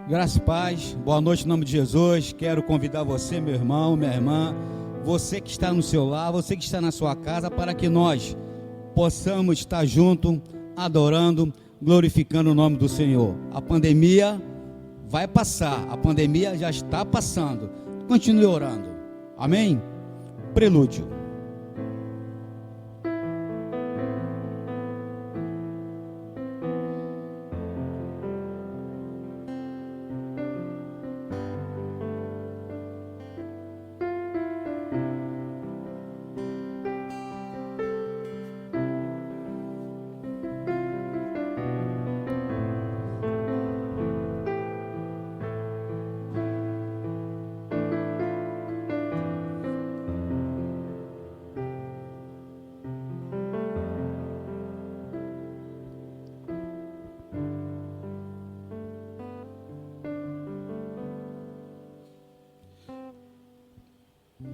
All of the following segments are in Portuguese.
Graça e paz, boa noite em nome de Jesus. Quero convidar você, meu irmão, minha irmã, você que está no seu lar, você que está na sua casa, para que nós possamos estar juntos, adorando, glorificando o nome do Senhor. A pandemia vai passar, a pandemia já está passando. Continue orando, amém? Prelúdio.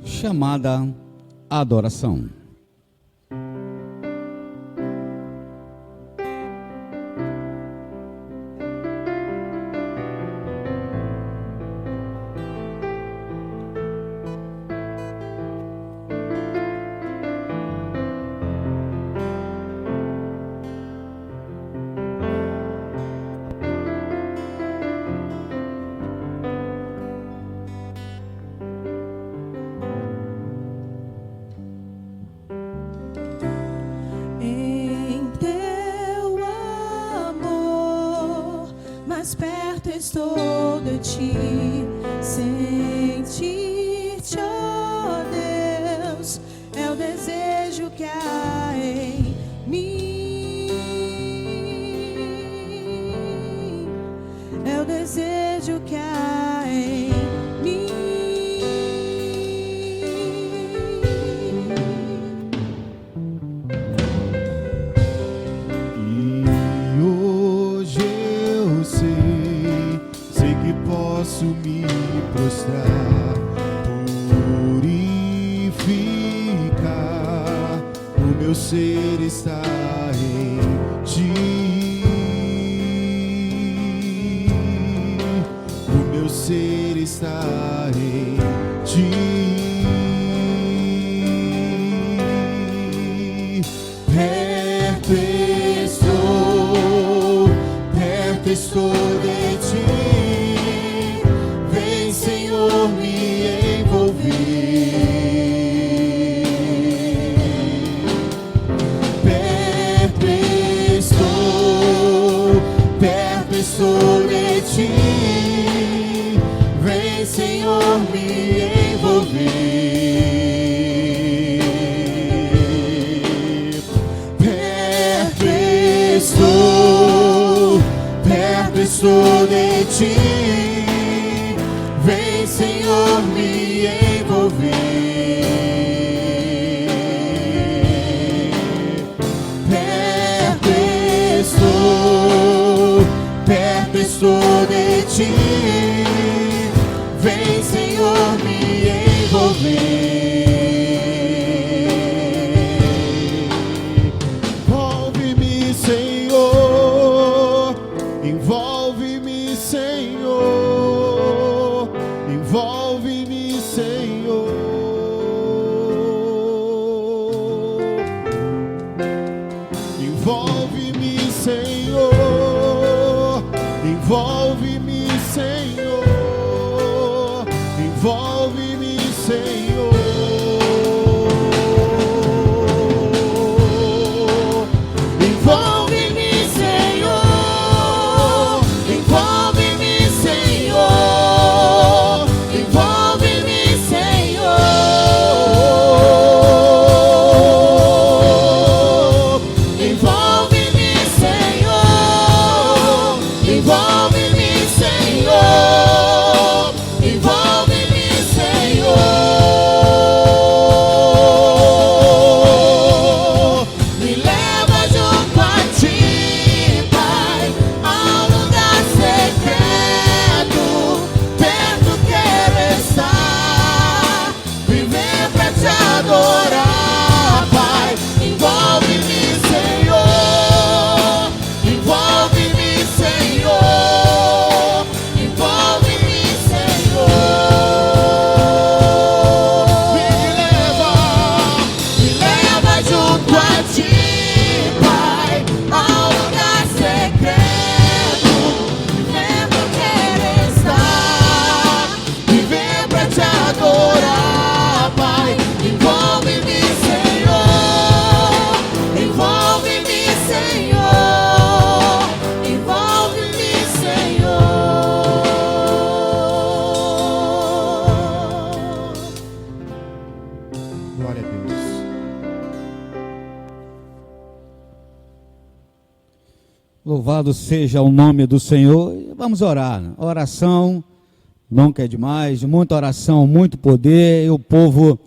Chamada adoração. Estou de ti, sentir-te, ó Deus, é o desejo que há em mim, é o desejo que há em mim. E hoje eu sei que posso me prostrar, purificar, o meu ser está em ti, o meu ser está em ti. Perto estou de ti. Senhor, me envolver. Perto estou de ti. Vem, Senhor, me envolver. Perto estou de ti. Vem, Senhor, me envolver. Perto estou de ti. Vem, Senhor, me envolver. Envolve-me, Senhor. Envolve-me, Senhor. Envolve-me, Senhor. Envolve-me, Senhor. Envolve-me, Senhor. Envolve-me, Senhor. Envolve-me, Senhor. Envolve-me, Senhor. Envolve-me, Senhor. Envolve-me, Senhor. Envolve-me, Louvado seja o nome do Senhor. Vamos orar. Oração nunca é demais, muita oração, muito poder. E o povo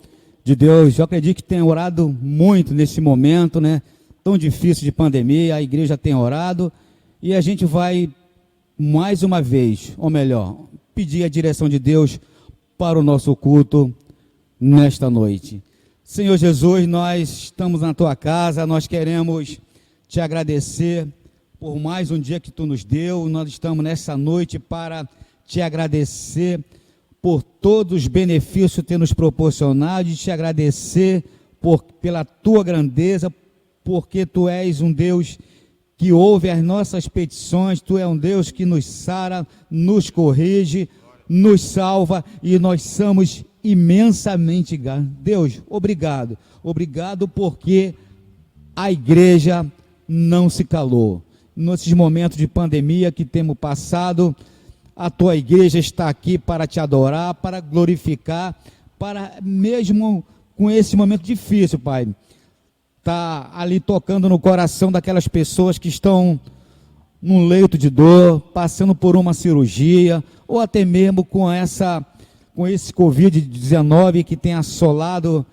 de Deus, eu acredito que tem orado muito nesse momento, né? Tão difícil de pandemia, a igreja tem orado. E a gente vai, mais uma vez, ou melhor, pedir a direção de Deus para o nosso culto nesta noite. Senhor Jesus, nós estamos na tua casa, nós queremos te agradecer por mais um dia que tu nos deu. Nós estamos nessa noite para te agradecer por todos os benefícios que tu tem nos proporcionado, e te agradecer pela tua grandeza, porque tu és um Deus que ouve as nossas petições, tu és um Deus que nos sara, nos corrige, nos salva, e nós somos imensamente gratos. Deus, obrigado, obrigado porque a igreja não se calou. Nesses momentos de pandemia que temos passado, a tua igreja está aqui para te adorar, para glorificar, para mesmo com esse momento difícil, Pai, está ali tocando no coração daquelas pessoas que estão num leito de dor, passando por uma cirurgia, ou até mesmo com esse Covid-19 que tem assolado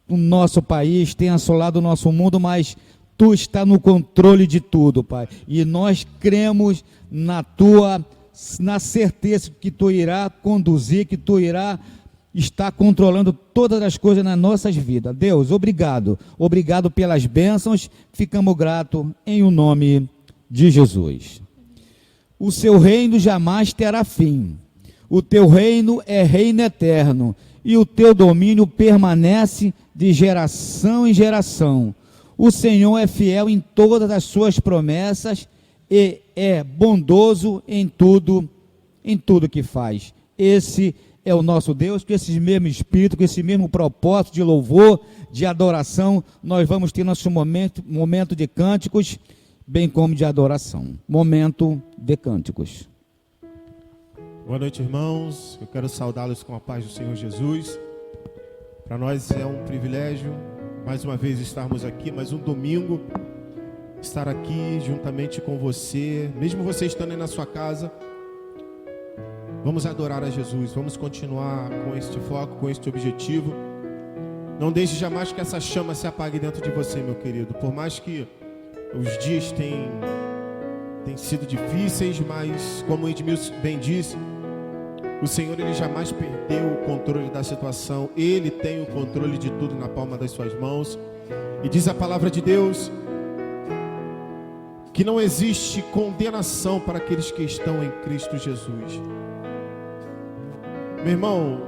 o nosso país, tem assolado o nosso mundo, mas tu está no controle de tudo, Pai, e nós cremos na certeza que tu irá conduzir, que tu irá estar controlando todas as coisas nas nossas vidas. Deus, obrigado pelas bênçãos, ficamos gratos em o nome de Jesus. O seu reino jamais terá fim, o teu reino é reino eterno, e o teu domínio permanece de geração em geração. O Senhor é fiel em todas as suas promessas e é bondoso em tudo que faz. Esse é o nosso Deus, com esse mesmo espírito, com esse mesmo propósito de louvor, de adoração, nós vamos ter nosso momento de cânticos, bem como de adoração. Momento de cânticos. Boa noite, irmãos. Eu quero saudá-los com a paz do Senhor Jesus. Para nós é um privilégio, mais uma vez, estarmos aqui, mais um domingo, estar aqui juntamente com você, mesmo você estando aí na sua casa. Vamos adorar a Jesus, vamos continuar com este foco, com este objetivo. Não deixe jamais que essa chama se apague dentro de você, meu querido. Por mais que os dias tenham sido difíceis, mas como o Edmilson bem disse, o Senhor, Ele jamais perdeu o controle da situação. Ele tem o controle de tudo na palma das suas mãos. E diz a palavra de Deus que não existe condenação para aqueles que estão em Cristo Jesus. Meu irmão,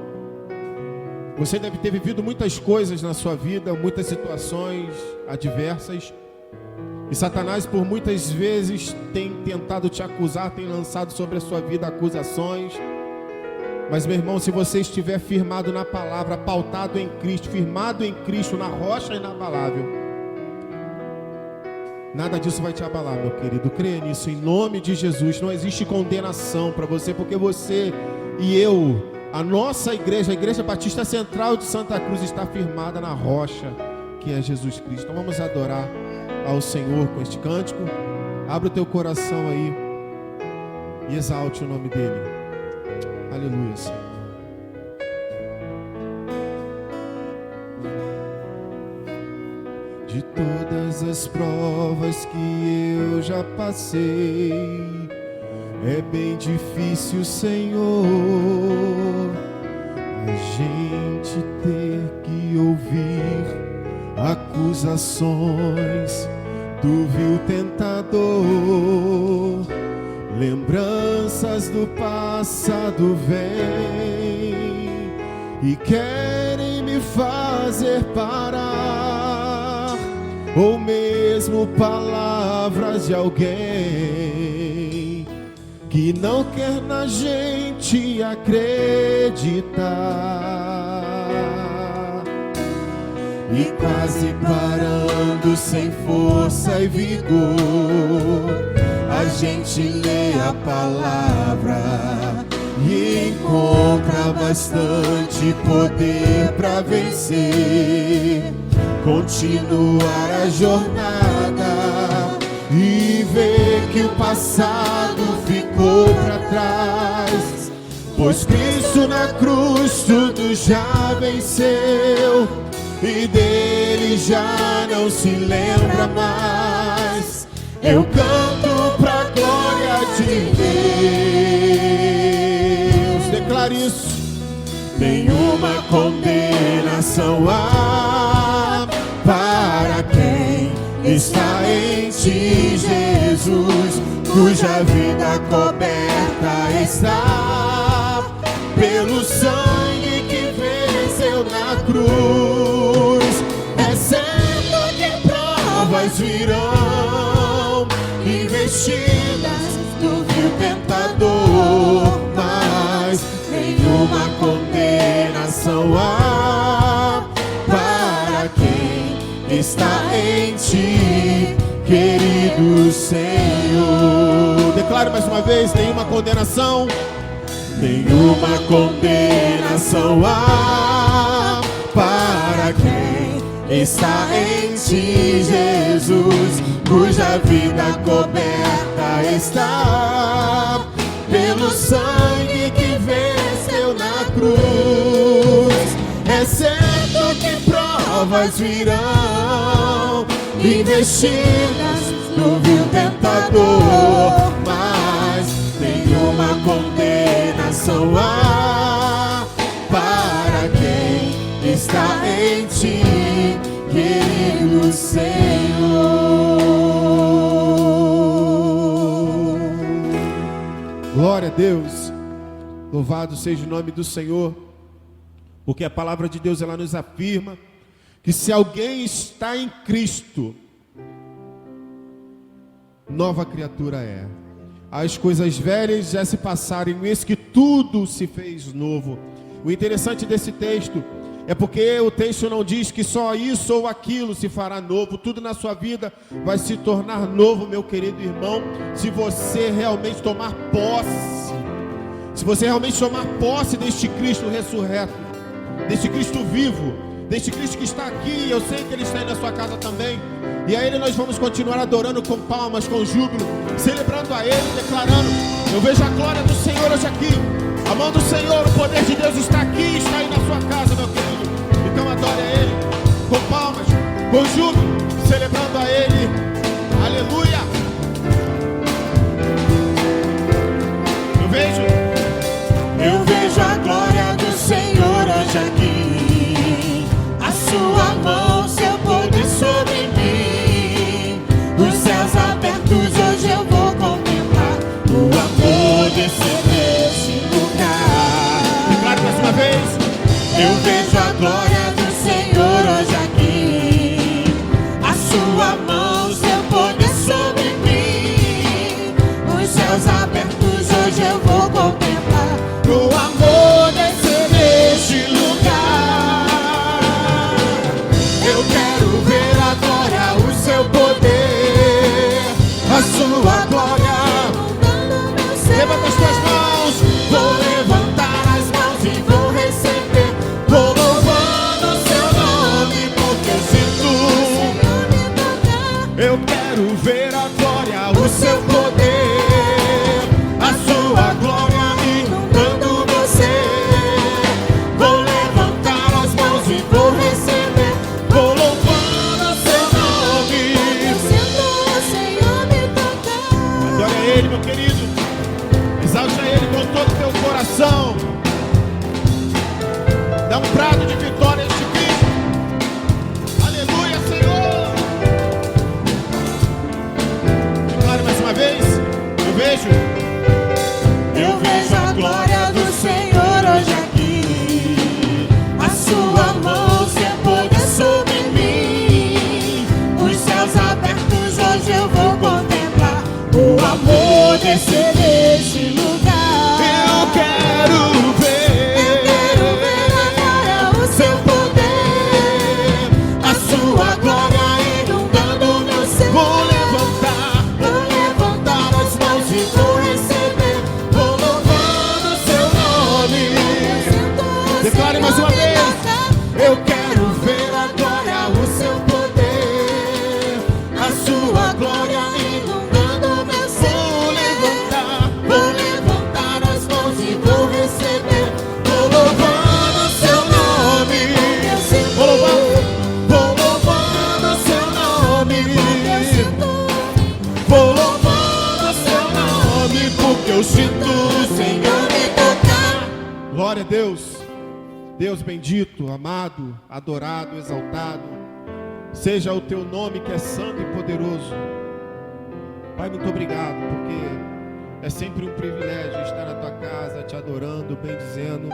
você deve ter vivido muitas coisas na sua vida, muitas situações adversas. E Satanás por muitas vezes tem tentado te acusar, tem lançado sobre a sua vida acusações. Mas, meu irmão, se você estiver firmado na palavra, pautado em Cristo, firmado em Cristo, na rocha inabalável, nada disso vai te abalar, meu querido. Creia nisso, em nome de Jesus. Não existe condenação para você, porque você e eu, a nossa igreja, a Igreja Batista Central de Santa Cruz, está firmada na rocha, que é Jesus Cristo. Então vamos adorar ao Senhor com este cântico. Abra o teu coração aí e exalte o nome dEle. Aleluia, Senhor. De todas as provas que eu já passei, é bem difícil, Senhor, a gente ter que ouvir acusações do vil tentador. Lembranças do passado vêm e querem me fazer parar, ou mesmo palavras de alguém que não quer na gente acreditar. E quase parando sem força e vigor, a gente lê a palavra e encontra bastante poder para vencer, continuar a jornada e ver que o passado ficou para trás, pois Cristo na cruz tudo já venceu e dele já não se lembra mais. Eu canto pra glória de Deus. Declare isso. Nenhuma condenação há para quem está em ti, Jesus, cuja vida coberta está pelo sangue que venceu na cruz. É certo que provas virão, investidas do vil tentador, mas nenhuma condenação há para quem está em ti, querido Senhor. Declare mais uma vez: nenhuma condenação, nenhuma condenação há para quem está em ti, Jesus, cuja vida coberta está pelo sangue que venceu na cruz. É certo que provas virão, investidas do vil tentador, mas nenhuma condenação há para quem está em ti, querido Senhor. Glória a Deus, louvado seja o nome do Senhor, porque a palavra de Deus ela nos afirma que se alguém está em Cristo, nova criatura é. As coisas velhas já se passaram, eis que tudo se fez novo. O interessante desse texto é porque o texto não diz que só isso ou aquilo se fará novo. Tudo na sua vida vai se tornar novo, meu querido irmão, se você realmente tomar posse. Se você realmente tomar posse deste Cristo ressurreto, deste Cristo vivo, deste Cristo que está aqui. Eu sei que Ele está aí na sua casa também. E a Ele nós vamos continuar adorando com palmas, com júbilo, celebrando a Ele, declarando: eu vejo a glória do Senhor hoje aqui. A mão do Senhor, o poder de Deus está aqui, está aí na sua casa, meu querido. Então adore a Ele com palmas, com júbilo, celebrando a Ele. Aleluia. Eu vejo a glória do Senhor hoje aqui. A sua mão, seu poder sobre mim. Os céus abertos, hoje eu vou contemplar o amor desse lugar. Declare mais uma vez: eu vejo a glória do Senhor hoje aqui. A sua mão, seu poder sobre mim. Os céus abertos, hoje eu vou contemplar o amor neste lugar. Eu quero ver a glória, o seu poder, a sua glória. Levanta as tuas mãos, vou levantar as mãos e vou receber. Vou louvando o seu nome, porque sinto. Eu quero ver a glória, o seu poder, a sua glória. Ele, meu querido, exalte a Ele com todo o teu coração. Dá um brado de vitória a este Cristo. Aleluia, Senhor. Declare mais uma vez: eu vejo a glória do Senhor hoje aqui. A sua mão, seu poder sobre mim. Os céus abertos, hoje eu vou contemplar o amor descer neste lugar. Eu quero ver agora o seu poder, a sua glória inundando meu ser. Vou levantar as mãos e vou receber. Vou louvando o seu nome. Declare mais uma vez: eu quero ver agora o seu poder, a sua glória inundando meu ser. eu sinto o Senhor me tocar. Glória a Deus. Deus bendito, amado, adorado, exaltado, seja o teu nome que é santo e poderoso. Pai, muito obrigado, porque é sempre um privilégio estar na tua casa, te adorando, bendizendo.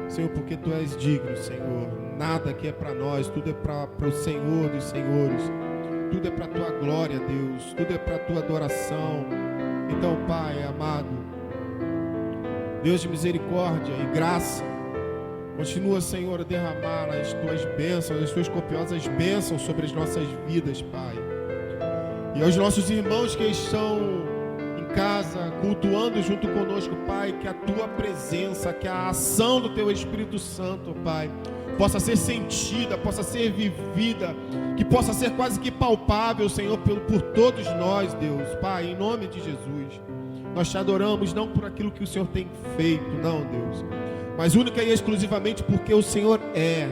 Senhor, porque tu és digno, Senhor. Nada aqui é para nós, tudo é para o Senhor dos senhores. Tudo é para a tua glória, Deus. Tudo é para a tua adoração. Então, Pai amado, Deus de misericórdia e graça, continua, Senhor, a derramar as tuas bênçãos, as tuas copiosas bênçãos sobre as nossas vidas, Pai. E aos nossos irmãos que estão em casa, cultuando junto conosco, Pai, que a tua presença, que a ação do teu Espírito Santo, Pai, possa ser sentida, possa ser vivida, que possa ser quase que palpável, Senhor, por todos nós, Deus. Pai, em nome de Jesus, nós te adoramos não por aquilo que o Senhor tem feito, não, Deus, mas única e exclusivamente porque o Senhor é.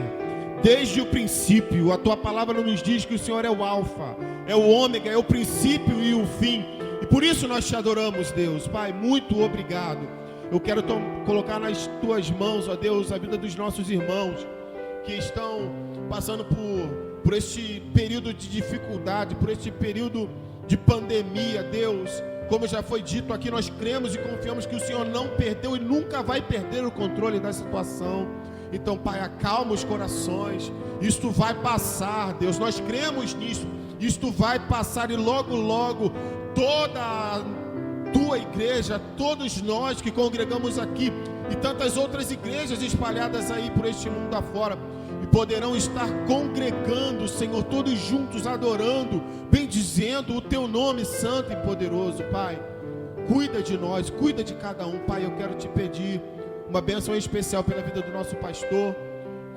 Desde o princípio, a tua palavra nos diz que o Senhor é o alfa, é o ômega, é o princípio e o fim. E por isso nós te adoramos, Deus. Pai, muito obrigado. Eu quero colocar nas tuas mãos, ó Deus, a vida dos nossos irmãos que estão passando por este período de dificuldade, por este período de pandemia, Deus. Como já foi dito aqui, nós cremos e confiamos que o Senhor não perdeu e nunca vai perder o controle da situação. Então, Pai, acalma os corações. Isto vai passar, Deus. Nós cremos nisso. Isto vai passar e logo, logo, toda a tua igreja, todos nós que congregamos aqui e tantas outras igrejas espalhadas aí por este mundo afora, e poderão estar congregando, Senhor, todos juntos, adorando, bendizendo o teu nome santo e poderoso. Pai, cuida de nós, cuida de cada um. Pai, eu quero te pedir uma bênção especial pela vida do nosso pastor.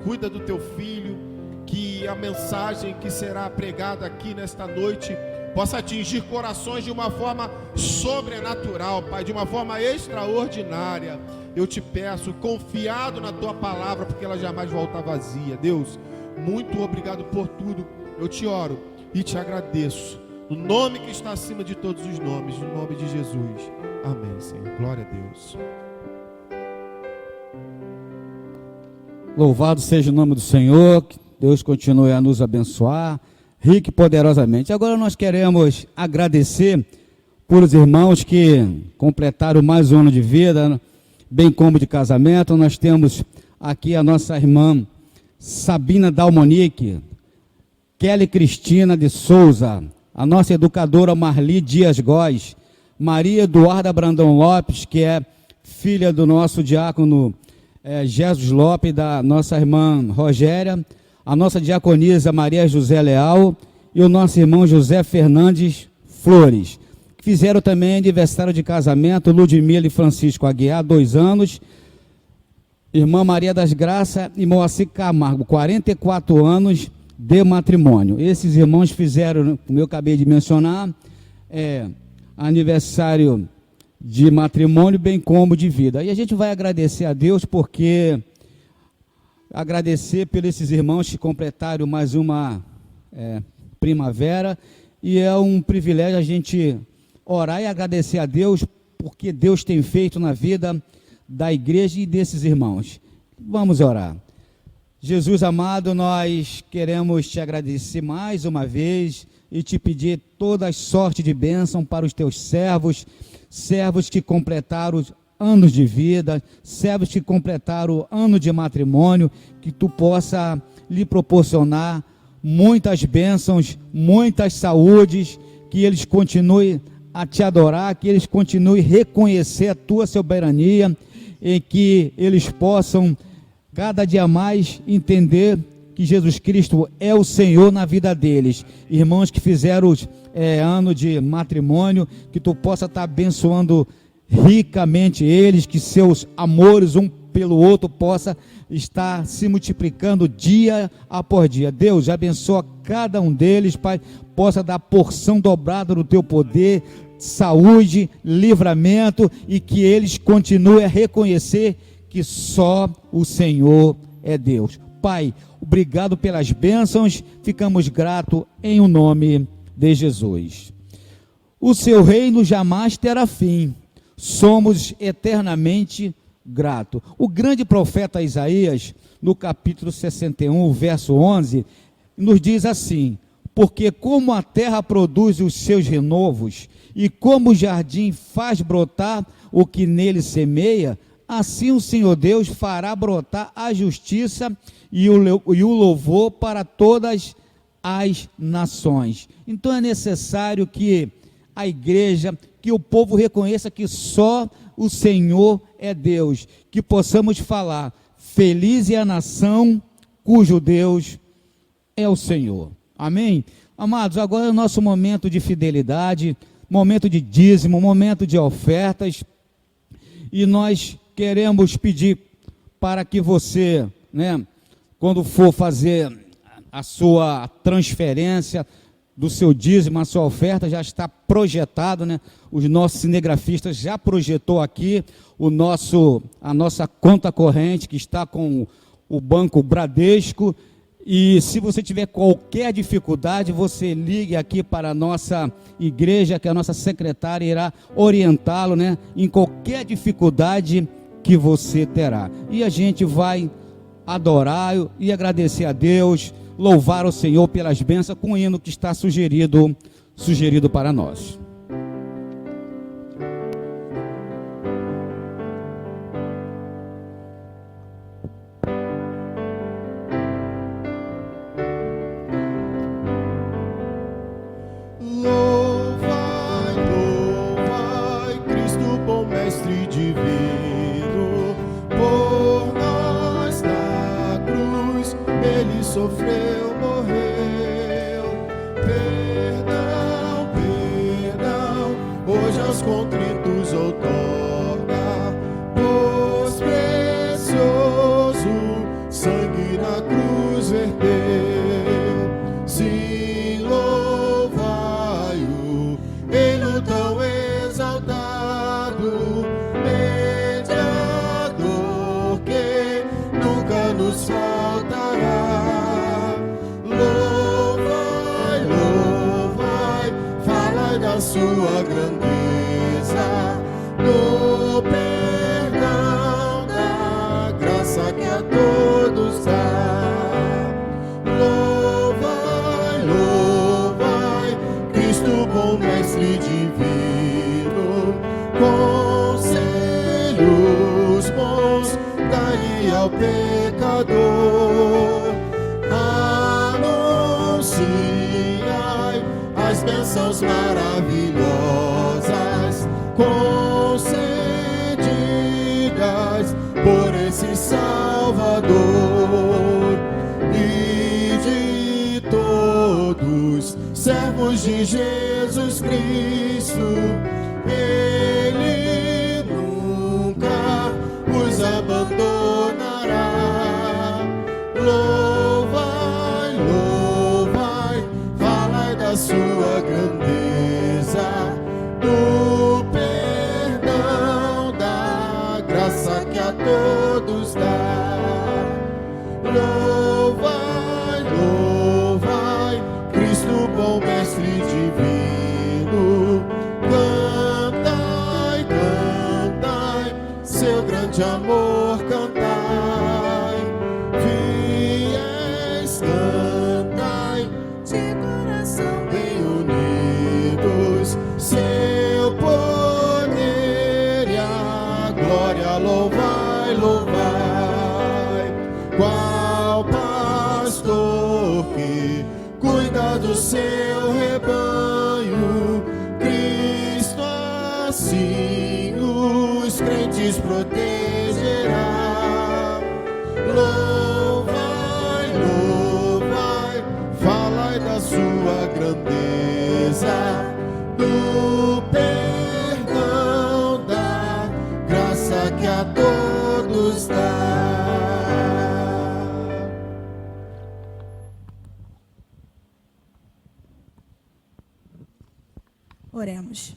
Cuida do teu filho, que a mensagem que será pregada aqui nesta noite possa atingir corações de uma forma sobrenatural, Pai, de uma forma extraordinária. Eu te peço, confiado na tua palavra, porque ela jamais volta vazia. Deus, muito obrigado por tudo. Eu te oro e te agradeço, no nome que está acima de todos os nomes, no nome de Jesus. Amém, Senhor. Glória a Deus. Louvado seja o nome do Senhor, que Deus continue a nos abençoar, rico e poderosamente. Agora nós queremos agradecer por os irmãos que completaram mais um ano de vida, bem como de casamento. Nós temos aqui a nossa irmã Sabina Dalmonique, Kelly Cristina de Souza, a nossa educadora Marli Dias Góes, Maria Eduarda Brandão Lopes, que é filha do nosso diácono Jesus Lopes, da nossa irmã Rogéria, a nossa diaconisa Maria José Leal e o nosso irmão José Fernandes Flores. Fizeram também aniversário de casamento Ludmila e Francisco Aguiar, 2 anos. Irmã Maria das Graças e Moacir Camargo, 44 anos de matrimônio. Esses irmãos fizeram, como eu acabei de mencionar, aniversário de matrimônio, bem como de vida. E a gente vai agradecer a Deus, porque agradecer pelos esses irmãos que completaram mais uma primavera, e é um privilégio a gente orar e agradecer a Deus, porque Deus tem feito na vida da igreja e desses irmãos. Vamos orar. Jesus amado, nós queremos te agradecer mais uma vez e te pedir toda a sorte de bênção para os teus servos que completaram os anos de vida, servos que completaram o ano de matrimônio, que tu possa lhe proporcionar muitas bênçãos, muitas saúdes, que eles continuem a te adorar, que eles continuem a reconhecer a tua soberania, e que eles possam cada dia mais entender que Jesus Cristo é o Senhor na vida deles. Irmãos que fizeram ano de matrimônio, que tu possa estar abençoando ricamente eles, que seus amores um pelo outro possa estar se multiplicando dia após dia. Deus, abençoa cada um deles, Pai, possa dar porção dobrada do teu poder, saúde, livramento, e que eles continuem a reconhecer que só o Senhor é Deus. Pai, obrigado pelas bênçãos, ficamos gratos em o nome de Jesus. O seu reino jamais terá fim, somos eternamente gratos. O grande profeta Isaías, no capítulo 61, verso 11, nos diz assim: porque como a terra produz os seus renovos, e como o jardim faz brotar o que nele semeia, assim o Senhor Deus fará brotar a justiça e o louvor para todas as nações. Então é necessário que a igreja, que o povo reconheça que só o Senhor é Deus, que possamos falar: feliz é a nação cujo Deus é o Senhor. Amém? Amados, agora é o nosso momento de fidelidade, momento de dízimo, momento de ofertas, e nós queremos pedir para que você, quando for fazer a sua transferência do seu dízimo, a sua oferta, já está projetado, os nossos cinegrafistas já projetou aqui a nossa conta corrente, que está com o Banco Bradesco. E se você tiver qualquer dificuldade, você ligue aqui para a nossa igreja, que a nossa secretária irá orientá-lo, em qualquer dificuldade que você terá. E a gente vai adorar e agradecer a Deus, louvar o Senhor pelas bênçãos com o hino que está sugerido para nós. Mestre divino, por nós na cruz, ele sofreu, morreu. Perdão, perdão, hoje aos contritos outorga, pois precioso sangue na cruz verteu. Sim, louvai-o, ele tão exaltado, mediador que nunca nos faltará. Louvai, louvai, falai da sua grandeza, do perdão, da graça que a todos dá. Louvai, louvai, Cristo bom mestre divino, conselhos bons dai ao pecador. Anunciai as bênçãos maravilhosas concedidas por esse Salvador. E de todos servos de Jesus Cristo, ele nunca os abandonará. Louvai, louvai, falai da sua grandeza, do perdão, da graça que a todos dá. Louvai, louvai, Cristo bom mestre divino, cantai, cantai, seu grande amor cantai, fiéis cantai, de coração bem unidos, seu poder e a glória louvai, louvai. Qual pastor que cuida do seu rebanho, Cristo assim os crentes protegerá. Louvai, louvai, falai da sua grandeza, do perdão, da graça que a todos dá. Oremos.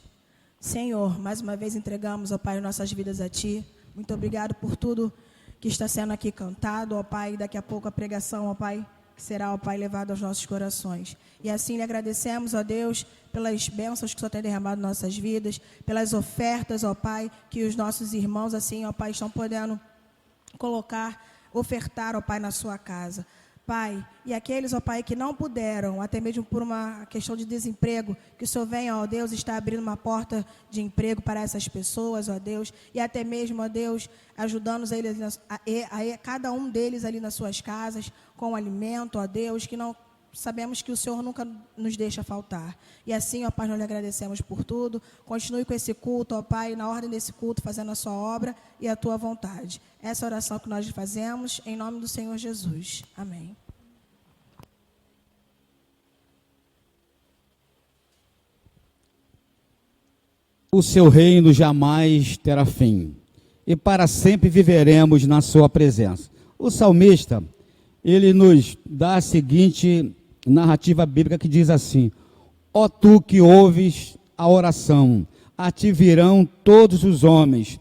Senhor, mais uma vez entregamos, ó Pai, nossas vidas a Ti. Muito obrigado por tudo que está sendo aqui cantado, ó Pai. Daqui a pouco a pregação, ó Pai, que será, ó Pai, levado aos nossos corações. E assim lhe agradecemos, ó Deus, pelas bênçãos que o Senhor tem derramado em nossas vidas, pelas ofertas, ó Pai, que os nossos irmãos, assim, ó Pai, estão podendo ofertar, ó Pai, na sua casa. Pai, e aqueles, ó Pai, que não puderam, até mesmo por uma questão de desemprego, que o Senhor venha, ó Deus, está abrindo uma porta de emprego para essas pessoas, ó Deus, e até mesmo, ó Deus, ajudando eles, cada um deles ali nas suas casas, com alimento, ó Deus, que não sabemos que o Senhor nunca nos deixa faltar. E assim, ó Pai, nós lhe agradecemos por tudo. Continue com esse culto, ó Pai, na ordem desse culto, fazendo a sua obra e a tua vontade. Essa é a oração que nós fazemos, em nome do Senhor Jesus. Amém. O seu reino jamais terá fim, e para sempre viveremos na sua presença. O salmista, ele nos dá a seguinte narrativa bíblica que diz assim: ó tu que ouves a oração, a ti virão todos os homens,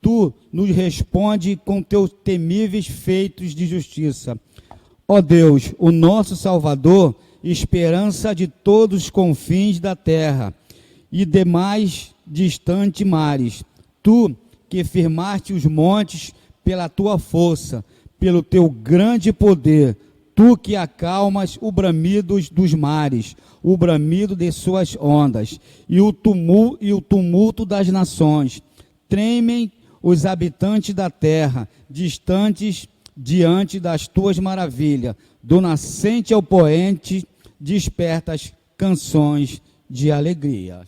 tu nos responde com teus temíveis feitos de justiça. Ó Deus, o nosso Salvador, esperança de todos os confins da terra e demais distantes mares, tu que firmaste os montes pela tua força, pelo teu grande poder, tu que acalmas o bramido dos mares, o bramido de suas ondas, e o tumulto das nações. Tremem os habitantes da terra, distantes diante das tuas maravilhas. Do nascente ao poente, despertas canções de alegria.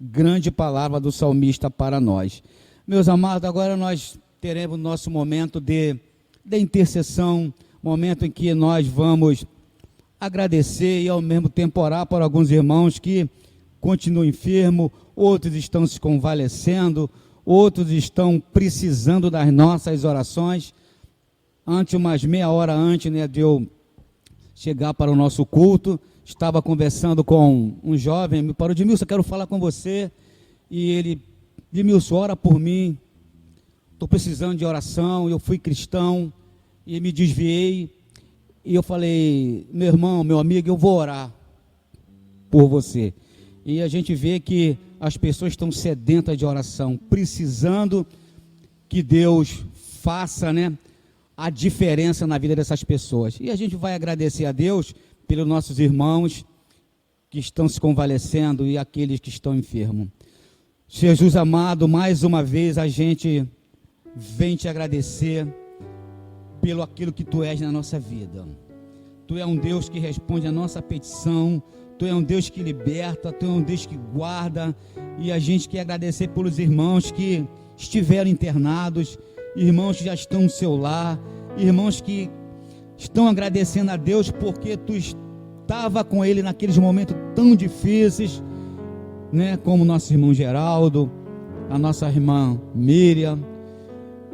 Grande palavra do salmista para nós. Meus amados, agora nós teremos nosso momento de intercessão, momento em que nós vamos agradecer e ao mesmo tempo orar por alguns irmãos que continuam enfermos, outros estão se convalescendo, outros estão precisando das nossas orações. Umas meia hora antes, né, de eu chegar para o nosso culto, estava conversando com um jovem, me parou: Edmilson, eu quero falar com você. E ele: Edmilson, ora por mim, estou precisando de oração. Eu fui cristão e me desviei, e eu falei: meu irmão, meu amigo, eu vou orar por você. E a gente vê que as pessoas estão sedentas de oração, precisando que Deus faça, né, a diferença na vida dessas pessoas. E a gente vai agradecer a Deus pelos nossos irmãos que estão se convalescendo e aqueles que estão enfermos. Jesus amado, mais uma vez a gente vem te agradecer pelo aquilo que tu és na nossa vida. Tu é um Deus que responde a nossa petição, tu é um Deus que liberta, tu é um Deus que guarda, e a gente quer agradecer pelos irmãos que estiveram internados, irmãos que já estão no seu lar, irmãos que estão agradecendo a Deus porque tu estava com ele naqueles momentos tão difíceis, né, como nosso irmão Geraldo, a nossa irmã Miriam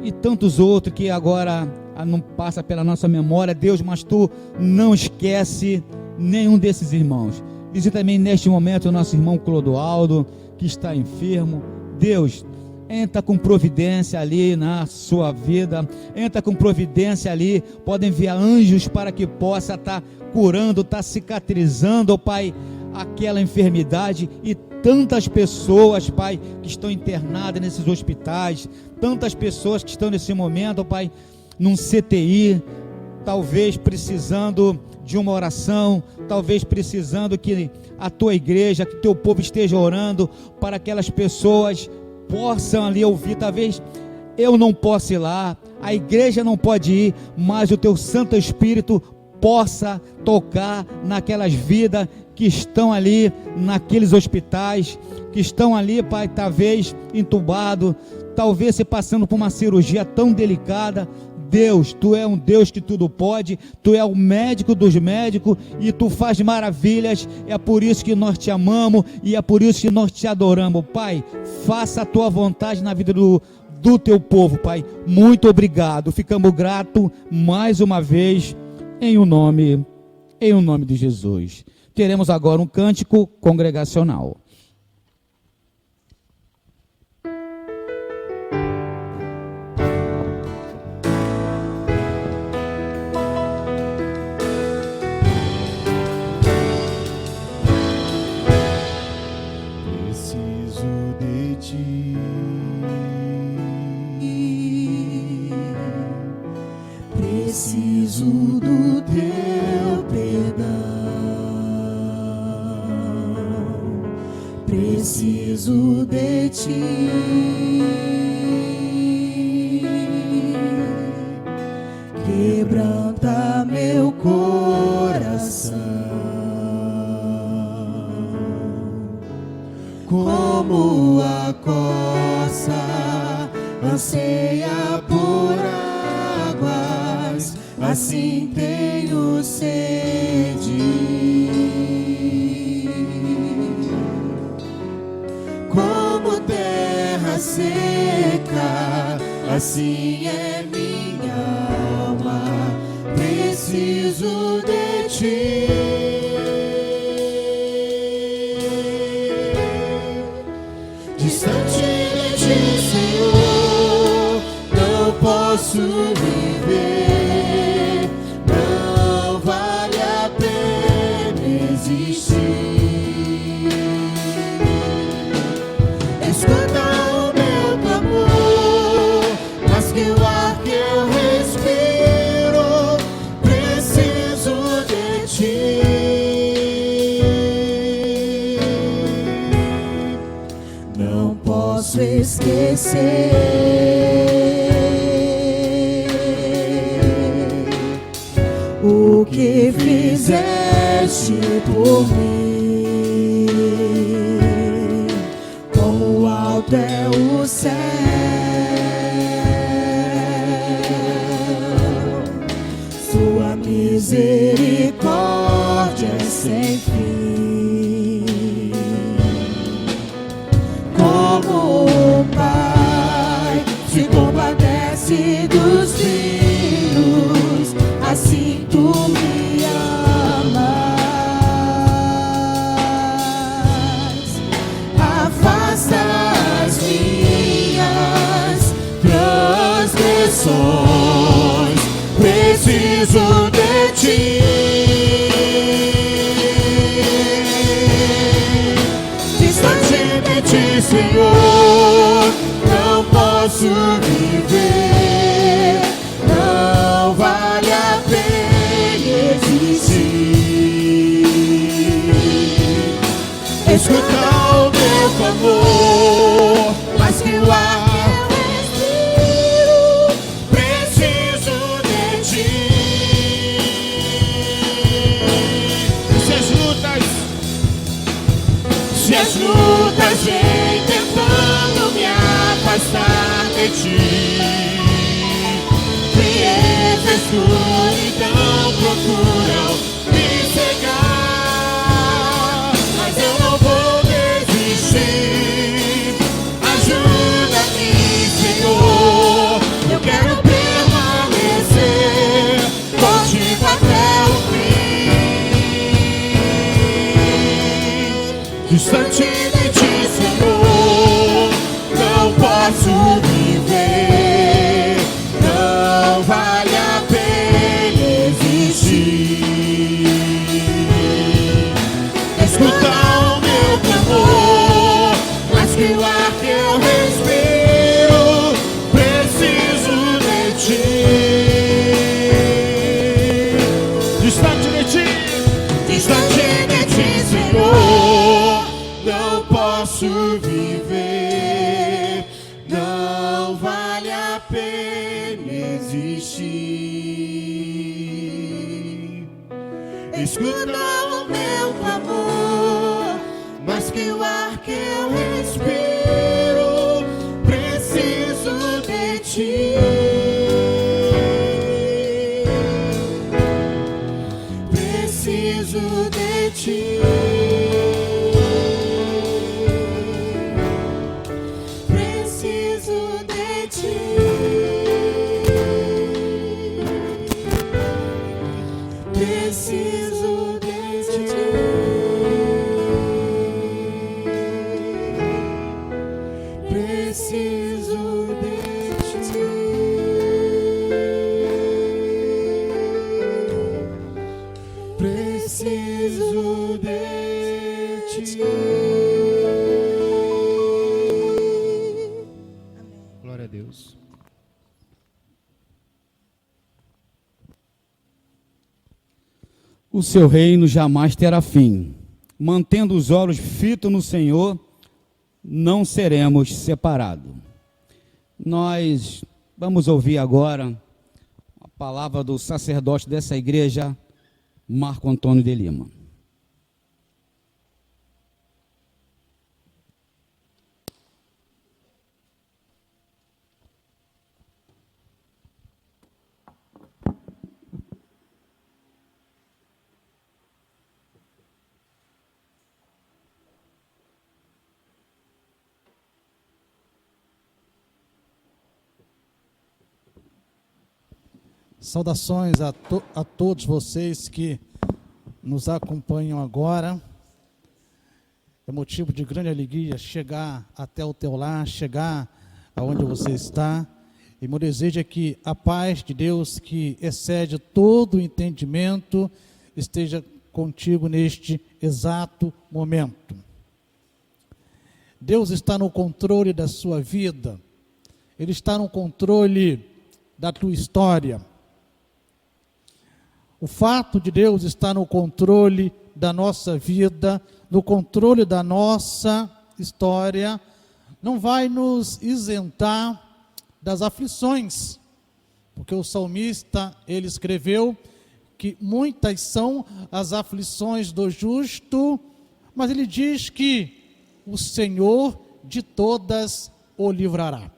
e tantos outros que agora não passa pela nossa memória, Deus, mas tu não esquece nenhum desses irmãos. Visita também neste momento o nosso irmão Clodoaldo, que está enfermo. Deus, entra com providência ali na sua vida, entra com providência ali, pode enviar anjos para que possa estar curando, estar cicatrizando, ó Pai, aquela enfermidade. E tantas pessoas, Pai, que estão internadas nesses hospitais, tantas pessoas que estão nesse momento, ó Pai, num CTI, talvez precisando de uma oração, talvez precisando que a tua igreja, que o teu povo esteja orando para aquelas pessoas possam ali ouvir. Talvez eu não possa ir lá, a igreja não pode ir, mas o teu Santo Espírito possa tocar naquelas vidas que estão ali naqueles hospitais, que estão ali, Pai, talvez entubado, talvez se passando por uma cirurgia tão delicada. Deus, tu é um Deus que tudo pode, tu é o médico dos médicos e tu faz maravilhas. É por isso que nós te amamos e é por isso que nós te adoramos. Pai, faça a tua vontade na vida do teu povo, Pai. Muito obrigado, ficamos gratos mais uma vez em o nome de Jesus. Teremos agora um cântico congregacional. Preciso do teu perdão, preciso de ti. Quebranta meu coração, como a corça anseia por águas, assim tenho sede. Como terra seca, assim é minha alma, preciso de ti. Distante de ti, Senhor, não posso viver, não vale a pena existir. Escuta o meu clamor, mas que o ar que eu respiro, preciso de ti. Não posso esquecer o que fizeste por mim. Quão alto é o céu, sua misericórdia é sem fim. Como o Pai se compadece dos filhos, assim tu me amas. Afasta as minhas transgressões, preciso de ti. Distante de ti, Senhor, não posso viver, não vale a pena existir. Escuta o meu clamor, mas que o ar que eu respiro, preciso de ti. Se as lutas vêm tentando me afastar de ti, frieza, escuridão procuram me cegar, mas eu não vou desistir. Ajuda-me, Senhor, eu quero permanecer contigo até o fim. Distante de ti, Senhor, não posso viver, não vale a pena existir. Escuta o meu clamor, mas que o ar que eu respiro, preciso de ti. Distante de ti, Senhor, não posso viver, não vale a pena existir. Escuta o meu clamor, mas que o ar que eu respiro, preciso de ti. Preciso de ti. Preciso de ti. Preciso de ti. Preciso de ti. Preciso de ti. Glória a Deus. O seu reino jamais terá fim. Mantendo os olhos fitos no Senhor, não seremos separados. Nós vamos ouvir agora a palavra do sacerdote dessa igreja, Marco Antônio de Lima. Saudações a todos vocês que nos acompanham agora. É motivo de grande alegria chegar até o teu lar, chegar aonde você está. E meu desejo é que a paz de Deus, que excede todo o entendimento, esteja contigo neste exato momento. Deus está no controle da sua vida. Ele está no controle da tua história. O fato de Deus estar no controle da nossa vida, no controle da nossa história, não vai nos isentar das aflições, porque o salmista, ele escreveu que muitas são as aflições do justo, mas ele diz que o Senhor de todas o livrará.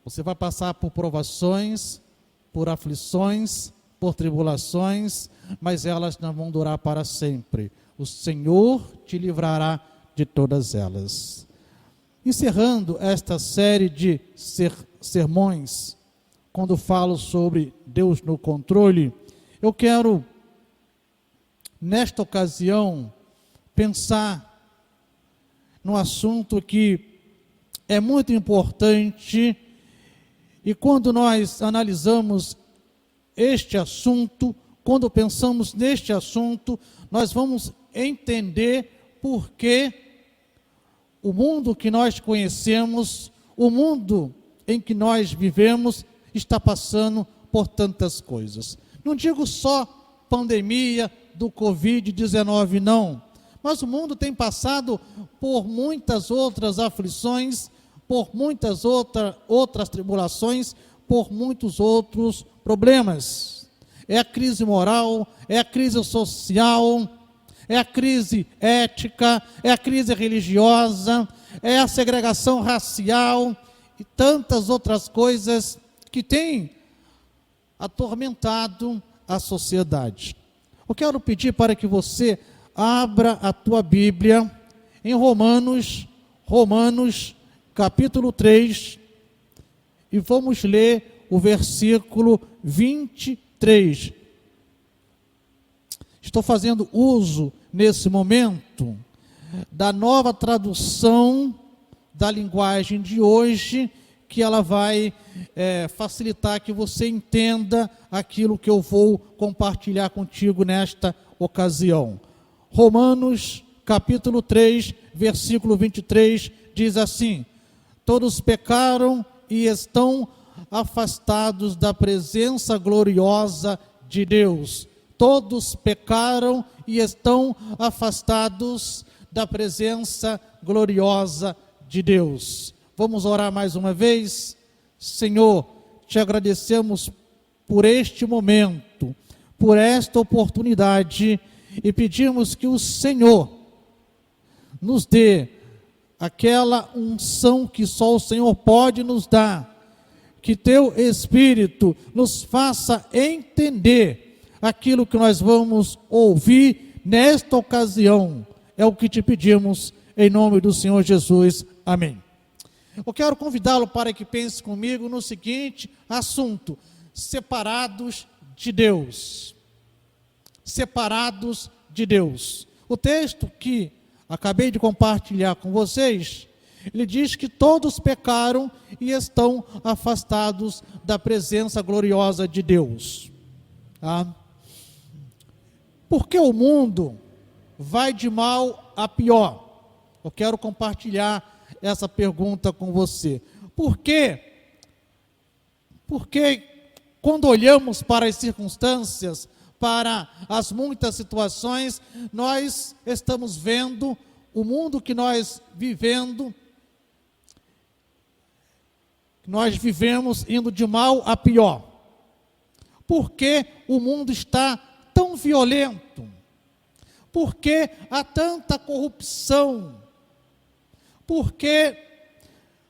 Você vai passar por provações, por aflições, por tribulações, mas elas não vão durar para sempre. O Senhor te livrará de todas elas. Encerrando esta série de sermões, quando falo sobre Deus no controle, eu quero, nesta ocasião, pensar num assunto que é muito importante. E quando nós analisamos este assunto, quando pensamos neste assunto, nós vamos entender por que o mundo que nós conhecemos, o mundo em que nós vivemos, está passando por tantas coisas. Não digo só pandemia do Covid-19, não, mas o mundo tem passado por muitas outras aflições, por muitas outras tribulações, por muitos outros problemas. É a crise moral, é a crise social, é a crise ética, é a crise religiosa, é a segregação racial e tantas outras coisas que têm atormentado a sociedade. Eu quero pedir para que você abra a tua Bíblia em Romanos capítulo 3, e vamos ler o versículo 23. Estou fazendo uso, nesse momento, da nova tradução da linguagem de hoje, que ela vai facilitar que você entenda aquilo que eu vou compartilhar contigo nesta ocasião. Romanos, capítulo 3, versículo 23, diz assim: todos pecaram e estão afastados da presença gloriosa de Deus. Todos pecaram e estão afastados da presença gloriosa de Deus. Vamos orar mais uma vez? Senhor, te agradecemos por este momento, por esta oportunidade, e pedimos que o Senhor nos dê aquela unção que só o Senhor pode nos dar, que teu Espírito nos faça entender aquilo que nós vamos ouvir nesta ocasião. É o que te pedimos, em nome do Senhor Jesus. Amém. Eu quero convidá-lo para que pense comigo no seguinte assunto: separados de Deus. Separados de Deus. O texto que acabei de compartilhar com vocês, ele diz que todos pecaram e estão afastados da presença gloriosa de Deus. Tá? Por que o mundo vai de mal a pior? Eu quero compartilhar essa pergunta com você. Por quê? Porque quando olhamos para as circunstâncias, para as muitas situações, nós estamos vendo o mundo que nós vivemos indo de mal a pior. Por que o mundo está tão violento? Por que há tanta corrupção? Por que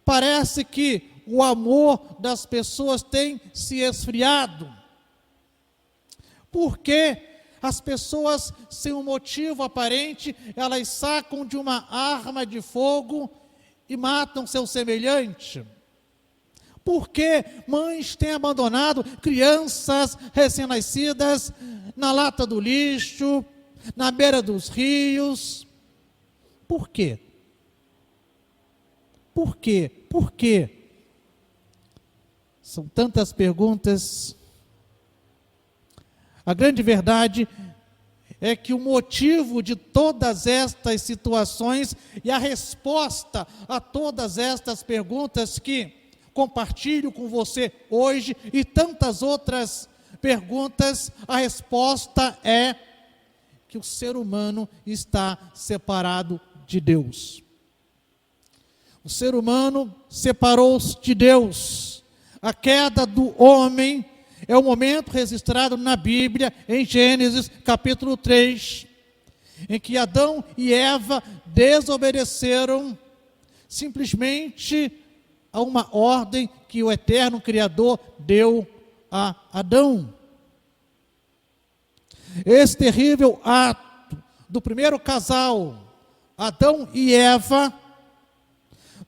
parece que o amor das pessoas tem se esfriado? Por que as pessoas, sem um motivo aparente, elas sacam de uma arma de fogo e matam seu semelhante? Por que mães têm abandonado crianças recém-nascidas na lata do lixo, na beira dos rios? Por quê? Por quê? Por quê? São tantas perguntas. A grande verdade é que o motivo de todas estas situações e a resposta a todas estas perguntas que compartilho com você hoje e tantas outras perguntas, a resposta é que o ser humano está separado de Deus. O ser humano separou-se de Deus. A queda do homem é o momento registrado na Bíblia, em Gênesis capítulo 3, em que Adão e Eva desobedeceram simplesmente a uma ordem que o eterno Criador deu a Adão. Esse terrível ato do primeiro casal, Adão e Eva,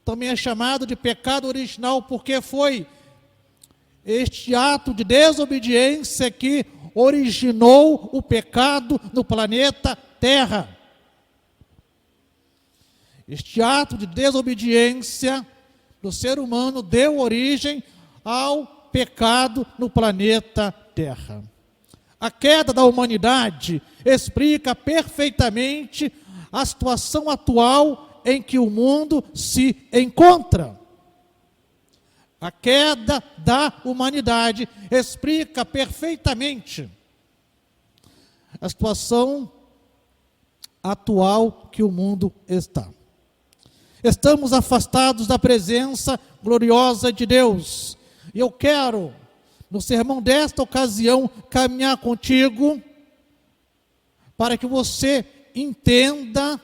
também é chamado de pecado original, porque foi este ato de desobediência que originou o pecado no planeta Terra. Este ato de desobediência do ser humano deu origem ao pecado no planeta Terra. A queda da humanidade explica perfeitamente a situação atual em que o mundo se encontra. A queda da humanidade explica perfeitamente a situação atual que o mundo está. Estamos afastados da presença gloriosa de Deus. E eu quero, no sermão desta ocasião, caminhar contigo para que você entenda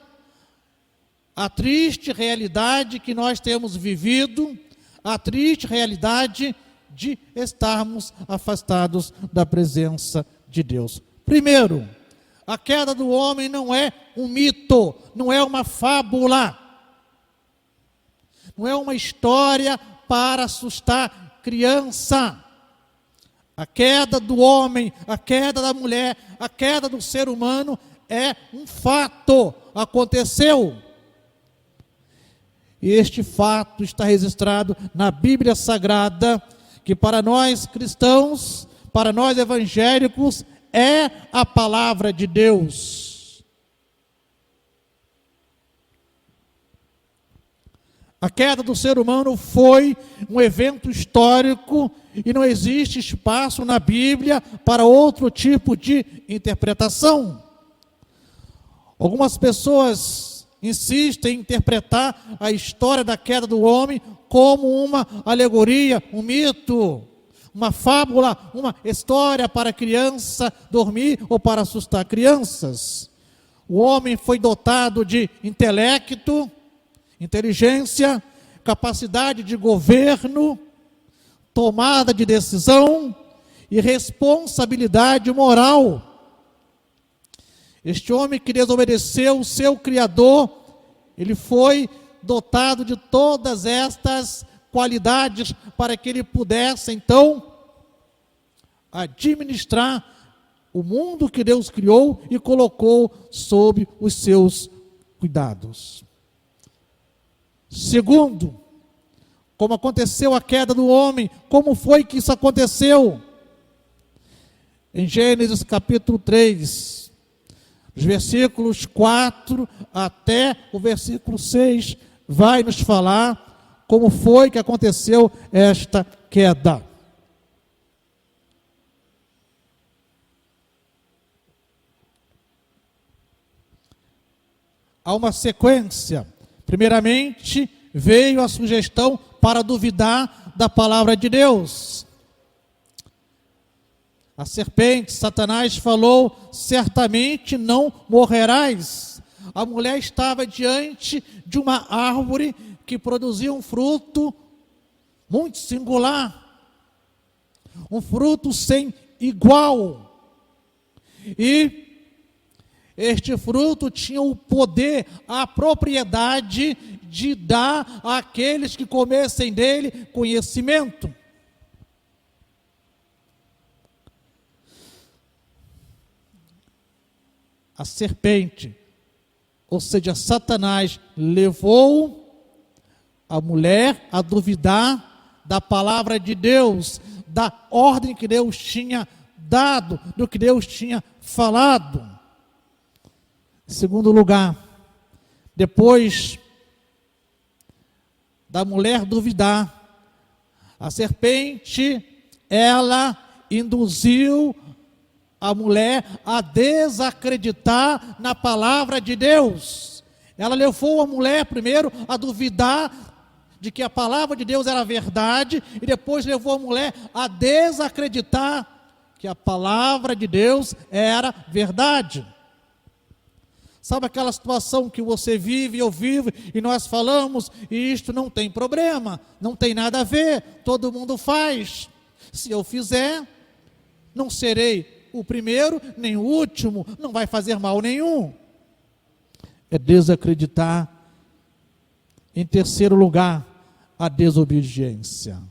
a triste realidade que nós temos vivido, a triste realidade de estarmos afastados da presença de Deus. Primeiro, a queda do homem não é um mito, não é uma fábula, não é uma história para assustar criança. A queda do homem, a queda da mulher, a queda do ser humano é um fato, aconteceu. E este fato está registrado na Bíblia Sagrada, que para nós cristãos, para nós evangélicos, é a palavra de Deus. A queda do ser humano foi um evento histórico e não existe espaço na Bíblia para outro tipo de interpretação. Algumas pessoas insistem em interpretar a história da queda do homem como uma alegoria, um mito, uma fábula, uma história para criança dormir ou para assustar crianças. O homem foi dotado de intelecto, inteligência, capacidade de governo, tomada de decisão e responsabilidade moral. Este homem que desobedeceu o seu Criador, ele foi dotado de todas estas qualidades para que ele pudesse, então, administrar o mundo que Deus criou e colocou sob os seus cuidados. Segundo, como aconteceu a queda do homem, como foi que isso aconteceu? Em Gênesis capítulo 3, os versículos 4 até o versículo 6, vai nos falar como foi que aconteceu esta queda. há uma sequência. Primeiramente, veio a sugestão para duvidar da palavra de Deus. A serpente, Satanás, falou: certamente não morrerás. A mulher estava diante de uma árvore que produzia um fruto muito singular, um fruto sem igual. E este fruto tinha o poder, a propriedade de dar àqueles que comessem dele conhecimento. A serpente, ou seja, Satanás, levou a mulher a duvidar da palavra de Deus, da ordem que Deus tinha dado, do que Deus tinha falado. Em segundo lugar, depois da mulher duvidar, a serpente, ela induziu a mulher a desacreditar na palavra de Deus. Ela levou a mulher primeiro a duvidar de que a palavra de Deus era verdade, e depois levou a mulher a desacreditar que a palavra de Deus era verdade. Sabe aquela situação que você vive, eu vivo, e nós falamos, e isto não tem problema, não tem nada a ver, todo mundo faz. Se eu fizer, não serei o primeiro, nem o último, não vai fazer mal nenhum. É desacreditar. Em terceiro lugar, a desobediência.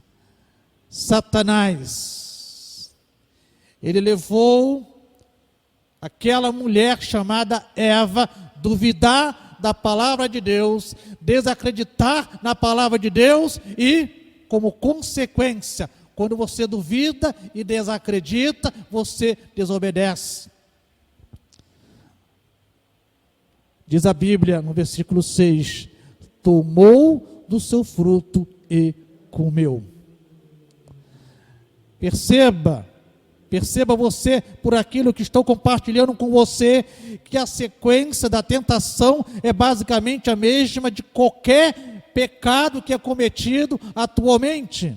Satanás, ele levou aquela mulher chamada Eva duvidar da palavra de Deus, desacreditar na palavra de Deus e, como consequência, quando você duvida e desacredita, você desobedece. Diz a Bíblia no versículo 6, tomou do seu fruto e comeu. Perceba você, por aquilo que estou compartilhando com você, que a sequência da tentação é basicamente a mesma de qualquer pecado que é cometido atualmente.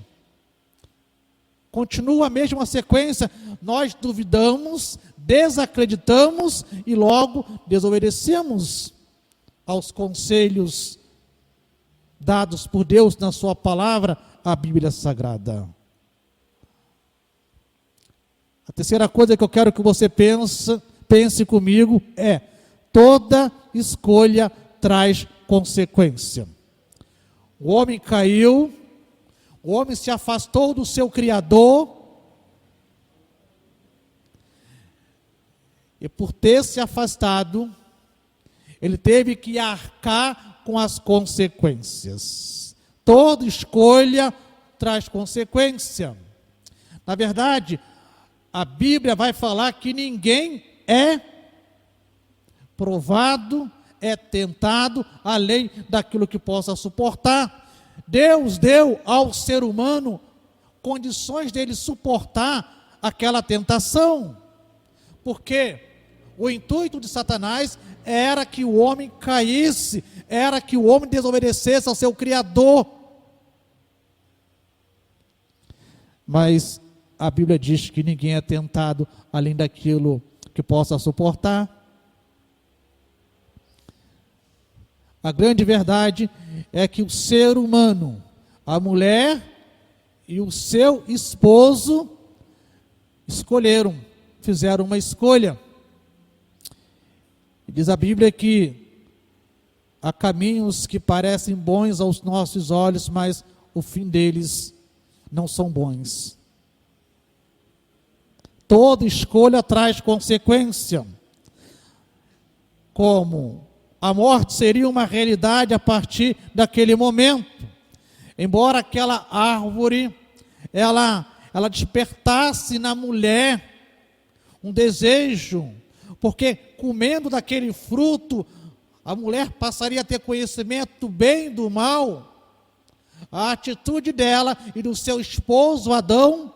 Continua a mesma sequência, nós duvidamos, desacreditamos e logo desobedecemos aos conselhos dados por Deus na sua palavra, a Bíblia Sagrada. A terceira coisa que eu quero que você pense comigo é: toda escolha traz consequência. O homem caiu, o homem se afastou do seu Criador, e por ter se afastado, ele teve que arcar com as consequências. Toda escolha traz consequência. Na verdade, a Bíblia vai falar que ninguém é provado, é tentado além daquilo que possa suportar. Deus deu ao ser humano condições dele suportar aquela tentação, porque o intuito de Satanás era que o homem caísse, era que o homem desobedecesse ao seu Criador. Mas a Bíblia diz que ninguém é tentado além daquilo que possa suportar. A grande verdade é que o ser humano, a mulher e o seu esposo fizeram uma escolha. Diz a Bíblia que há caminhos que parecem bons aos nossos olhos, mas o fim deles não são bons. Toda escolha traz consequência. Como a morte seria uma realidade a partir daquele momento. Embora aquela árvore, ela despertasse na mulher um desejo, porque comendo daquele fruto, a mulher passaria a ter conhecimento do bem e do mal. A atitude dela e do seu esposo Adão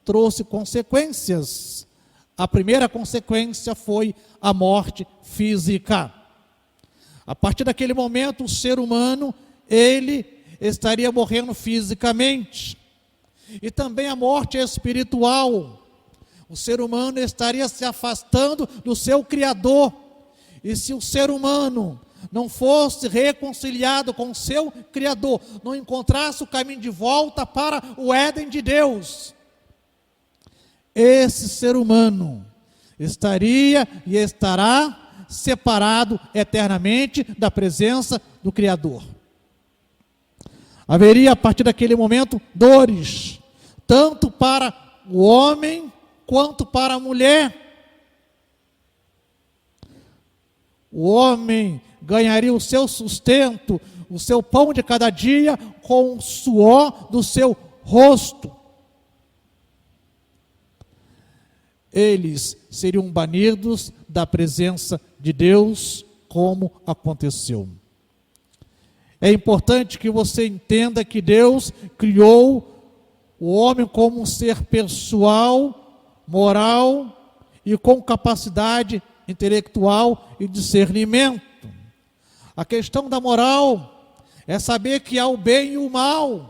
trouxe consequências. A primeira consequência foi a morte física. A partir daquele momento, o ser humano, ele estaria morrendo fisicamente. E também a morte espiritual. O ser humano estaria se afastando do seu Criador. E se o ser humano não fosse reconciliado com o seu Criador, não encontrasse o caminho de volta para o Éden de Deus, esse ser humano estaria e estará separado eternamente da presença do Criador. Haveria a partir daquele momento dores, tanto para o homem quanto para a mulher. O homem ganharia o seu sustento, o seu pão de cada dia com o suor do seu rosto. Eles seriam banidos da presença de Deus, como aconteceu. É importante que você entenda que Deus criou o homem como um ser pessoal, moral e com capacidade intelectual e discernimento. A questão da moral é saber que há o bem e o mal.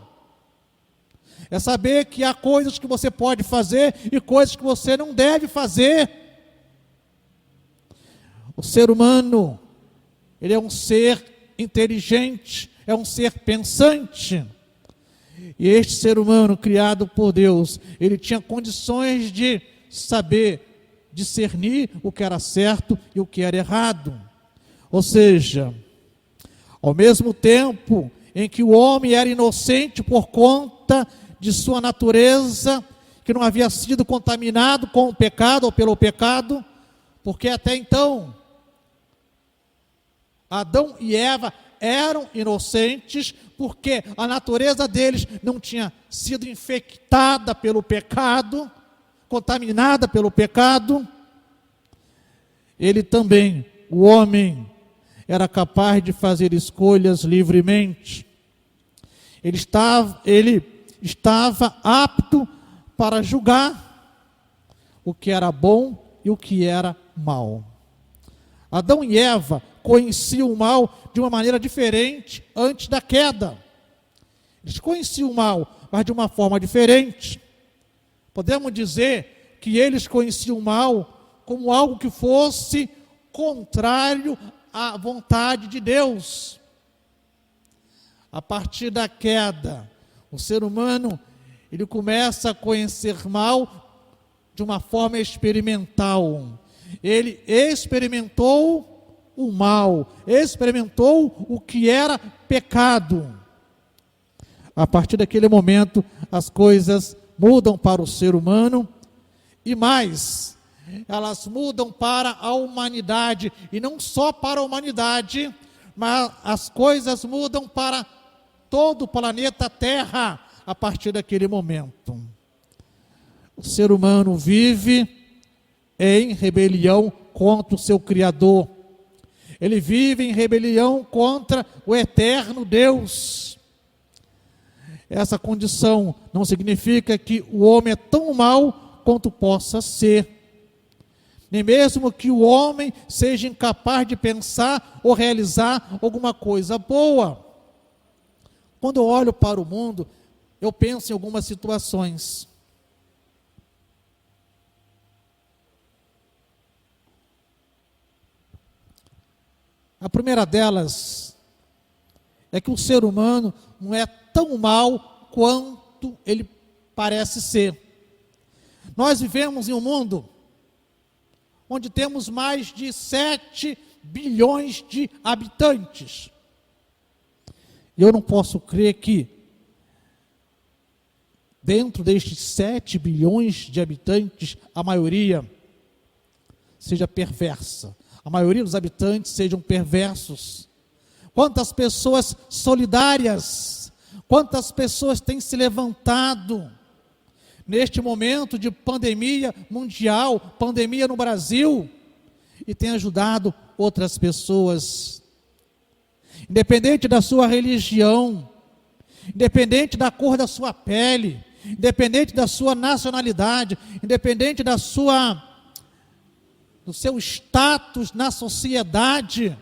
É saber que há coisas que você pode fazer e coisas que você não deve fazer. O ser humano, ele é um ser inteligente, é um ser pensante. E este ser humano criado por Deus, ele tinha condições de saber discernir o que era certo e o que era errado. Ou seja, ao mesmo tempo em que o homem era inocente por conta de sua natureza, que não havia sido contaminado com o pecado ou pelo pecado, porque até então Adão e Eva eram inocentes, porque a natureza deles não tinha sido infectada pelo pecado, contaminada pelo pecado. Ele também, o homem, era capaz de fazer escolhas livremente. Ele estava apto para julgar o que era bom e o que era mal. Adão e Eva conheciam o mal de uma maneira diferente antes da queda. Eles conheciam o mal, mas de uma forma diferente. Podemos dizer que eles conheciam o mal como algo que fosse contrário à vontade de Deus. A partir da queda, o ser humano, ele começa a conhecer mal de uma forma experimental. Ele experimentou o mal, experimentou o que era pecado. A partir daquele momento, as coisas mudam para o ser humano e mais, elas mudam para a humanidade, e não só para a humanidade, mas as coisas mudam para todo o planeta Terra a partir daquele momento. O ser humano vive em rebelião contra o seu Criador. Ele vive em rebelião contra o eterno Deus. Essa condição não significa que o homem é tão mau quanto possa ser. Nem mesmo que o homem seja incapaz de pensar ou realizar alguma coisa boa. Quando eu olho para o mundo, eu penso em algumas situações. A primeira delas é que o ser humano não é tão mau quanto ele parece ser. Nós vivemos em um mundo onde temos mais de 7 bilhões de habitantes. E eu não posso crer que dentro destes 7 bilhões de habitantes, a maioria seja perversa. A maioria dos habitantes sejam perversos. Quantas pessoas solidárias, quantas pessoas têm se levantado neste momento de pandemia mundial, pandemia no Brasil, e têm ajudado outras pessoas. Independente da sua religião, independente da cor da sua pele, independente da sua nacionalidade, independente do seu status na sociedade,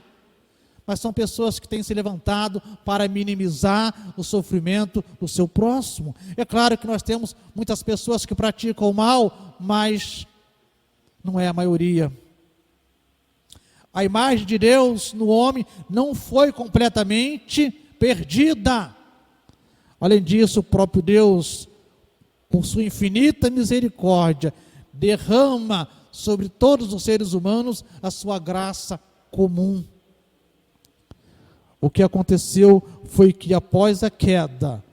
mas são pessoas que têm se levantado para minimizar o sofrimento do seu próximo. É claro que nós temos muitas pessoas que praticam o mal, mas não é a maioria. A imagem de Deus no homem não foi completamente perdida. Além disso, o próprio Deus, por sua infinita misericórdia, derrama sobre todos os seres humanos a sua graça comum. O que aconteceu foi que após a queda,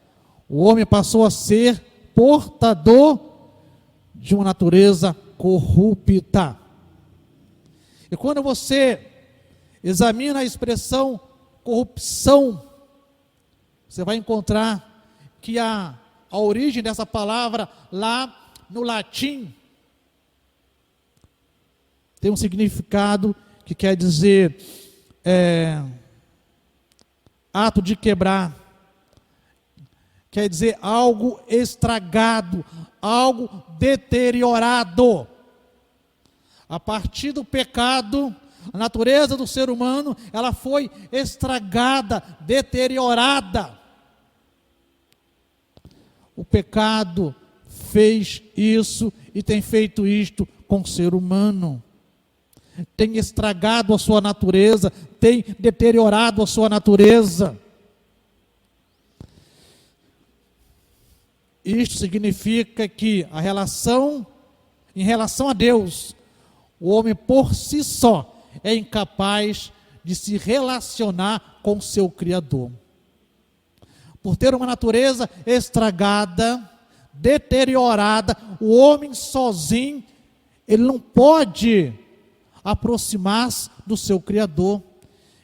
o homem passou a ser portador de uma natureza corrupta. E quando você examina a expressão corrupção, você vai encontrar que a origem dessa palavra lá no latim tem um significado que quer dizer ato de quebrar, quer dizer algo estragado, algo deteriorado. A partir do pecado, a natureza do ser humano, ela foi estragada, deteriorada. O pecado fez isso e tem feito isto com o ser humano. Tem estragado a sua natureza, tem deteriorado a sua natureza. Isto significa que em relação a Deus, o homem por si só é incapaz de se relacionar com seu Criador. Por ter uma natureza estragada, deteriorada, o homem sozinho, ele não pode aproximar-se do seu Criador.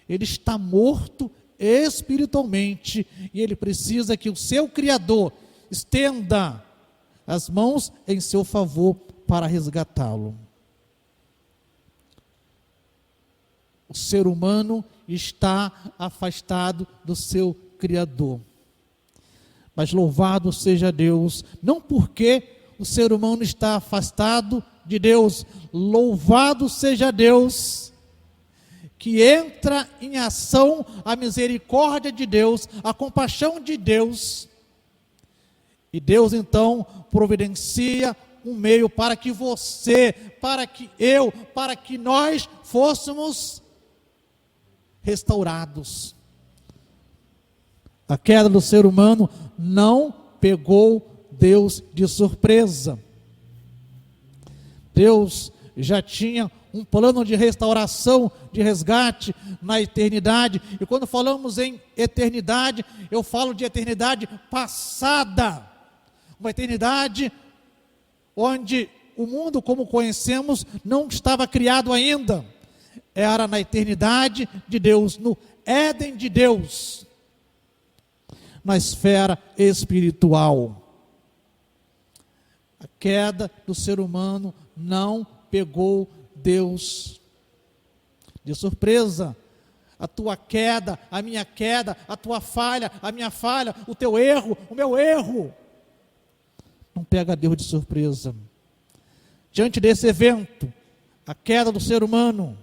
Ele está morto espiritualmente e ele precisa que o seu Criador estenda as mãos em seu favor para resgatá-lo. O ser humano está afastado do seu Criador. Mas louvado seja Deus, não porque o ser humano está afastado de Deus, louvado seja Deus, que entra em ação a misericórdia de Deus, a compaixão de Deus, e Deus então providencia um meio para que você, para que eu, para que nós fôssemos restaurados. A queda do ser humano não pegou Deus de surpresa. Deus já tinha um plano de restauração, de resgate na eternidade. E quando falamos em eternidade, eu falo de eternidade passada. Uma eternidade onde o mundo como conhecemos não estava criado ainda. Era na eternidade de Deus, no Éden de Deus, na esfera espiritual. A queda do ser humano não pegou Deus de surpresa. A tua queda, a minha queda, a tua falha, a minha falha, o teu erro, o meu erro, não pega Deus de surpresa. Diante desse evento, a queda do ser humano,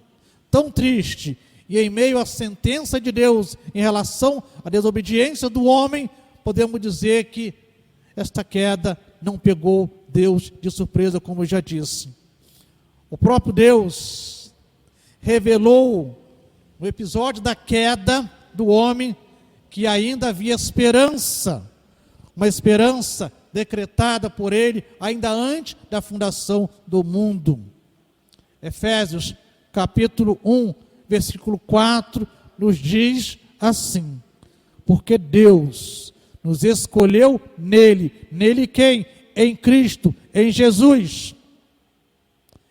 tão triste, e em meio à sentença de Deus em relação à desobediência do homem, podemos dizer que esta queda não pegou Deus de surpresa, como eu já disse. O próprio Deus revelou no episódio da queda do homem que ainda havia esperança, uma esperança decretada por ele ainda antes da fundação do mundo. Efésios capítulo 1, versículo 4, nos diz assim: porque Deus nos escolheu nele quem? Em Cristo, em Jesus.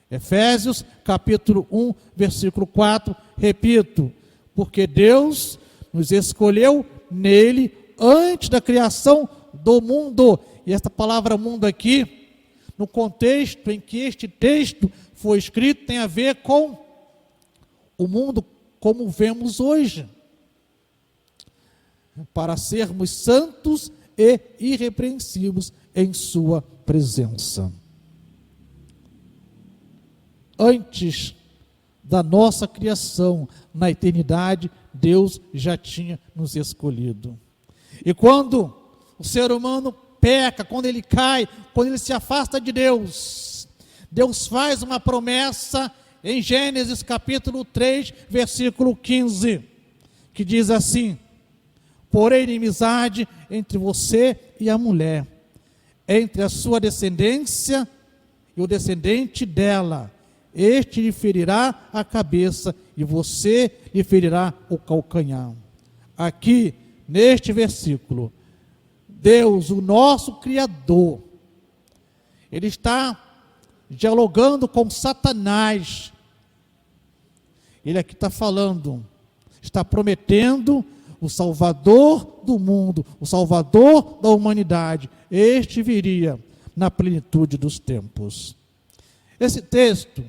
Efésios capítulo 1, versículo 4, repito, porque Deus nos escolheu nele antes da criação do mundo. E esta palavra mundo aqui, no contexto em que este texto foi escrito, tem a ver com o mundo como vemos hoje, para sermos santos e irrepreensíveis em sua presença. Antes da nossa criação, na eternidade, Deus já tinha nos escolhido. E quando o ser humano peca, quando ele cai, quando ele se afasta de Deus, Deus faz uma promessa em Gênesis capítulo 3, versículo 15, que diz assim: porém inimizade entre você e a mulher, entre a sua descendência e o descendente dela, este lhe ferirá a cabeça e você lhe ferirá o calcanhar. Aqui, neste versículo, Deus, o nosso Criador, Ele está dialogando com Satanás. Ele aqui está falando, está prometendo o Salvador do mundo, o Salvador da humanidade. Este viria na plenitude dos tempos. Esse texto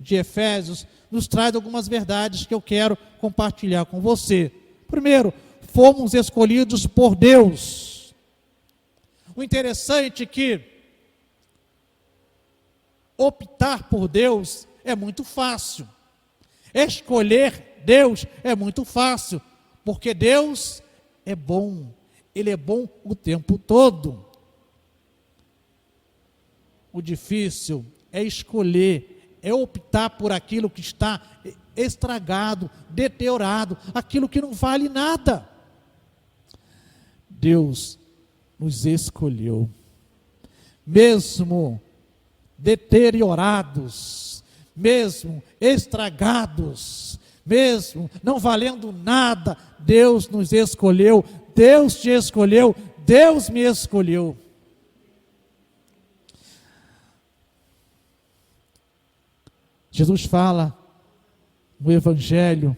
de Efésios nos traz algumas verdades que eu quero compartilhar com você. Primeiro, fomos escolhidos por Deus. O interessante é que optar por Deus é muito fácil. Escolher Deus é muito fácil, porque Deus é bom. Ele é bom o tempo todo. O difícil é escolher, é optar por aquilo que está estragado, deteriorado, aquilo que não vale nada. Deus nos escolheu, mesmo deteriorados, mesmo estragados, mesmo não valendo nada, Deus nos escolheu, Deus te escolheu, Deus me escolheu. Jesus fala no Evangelho: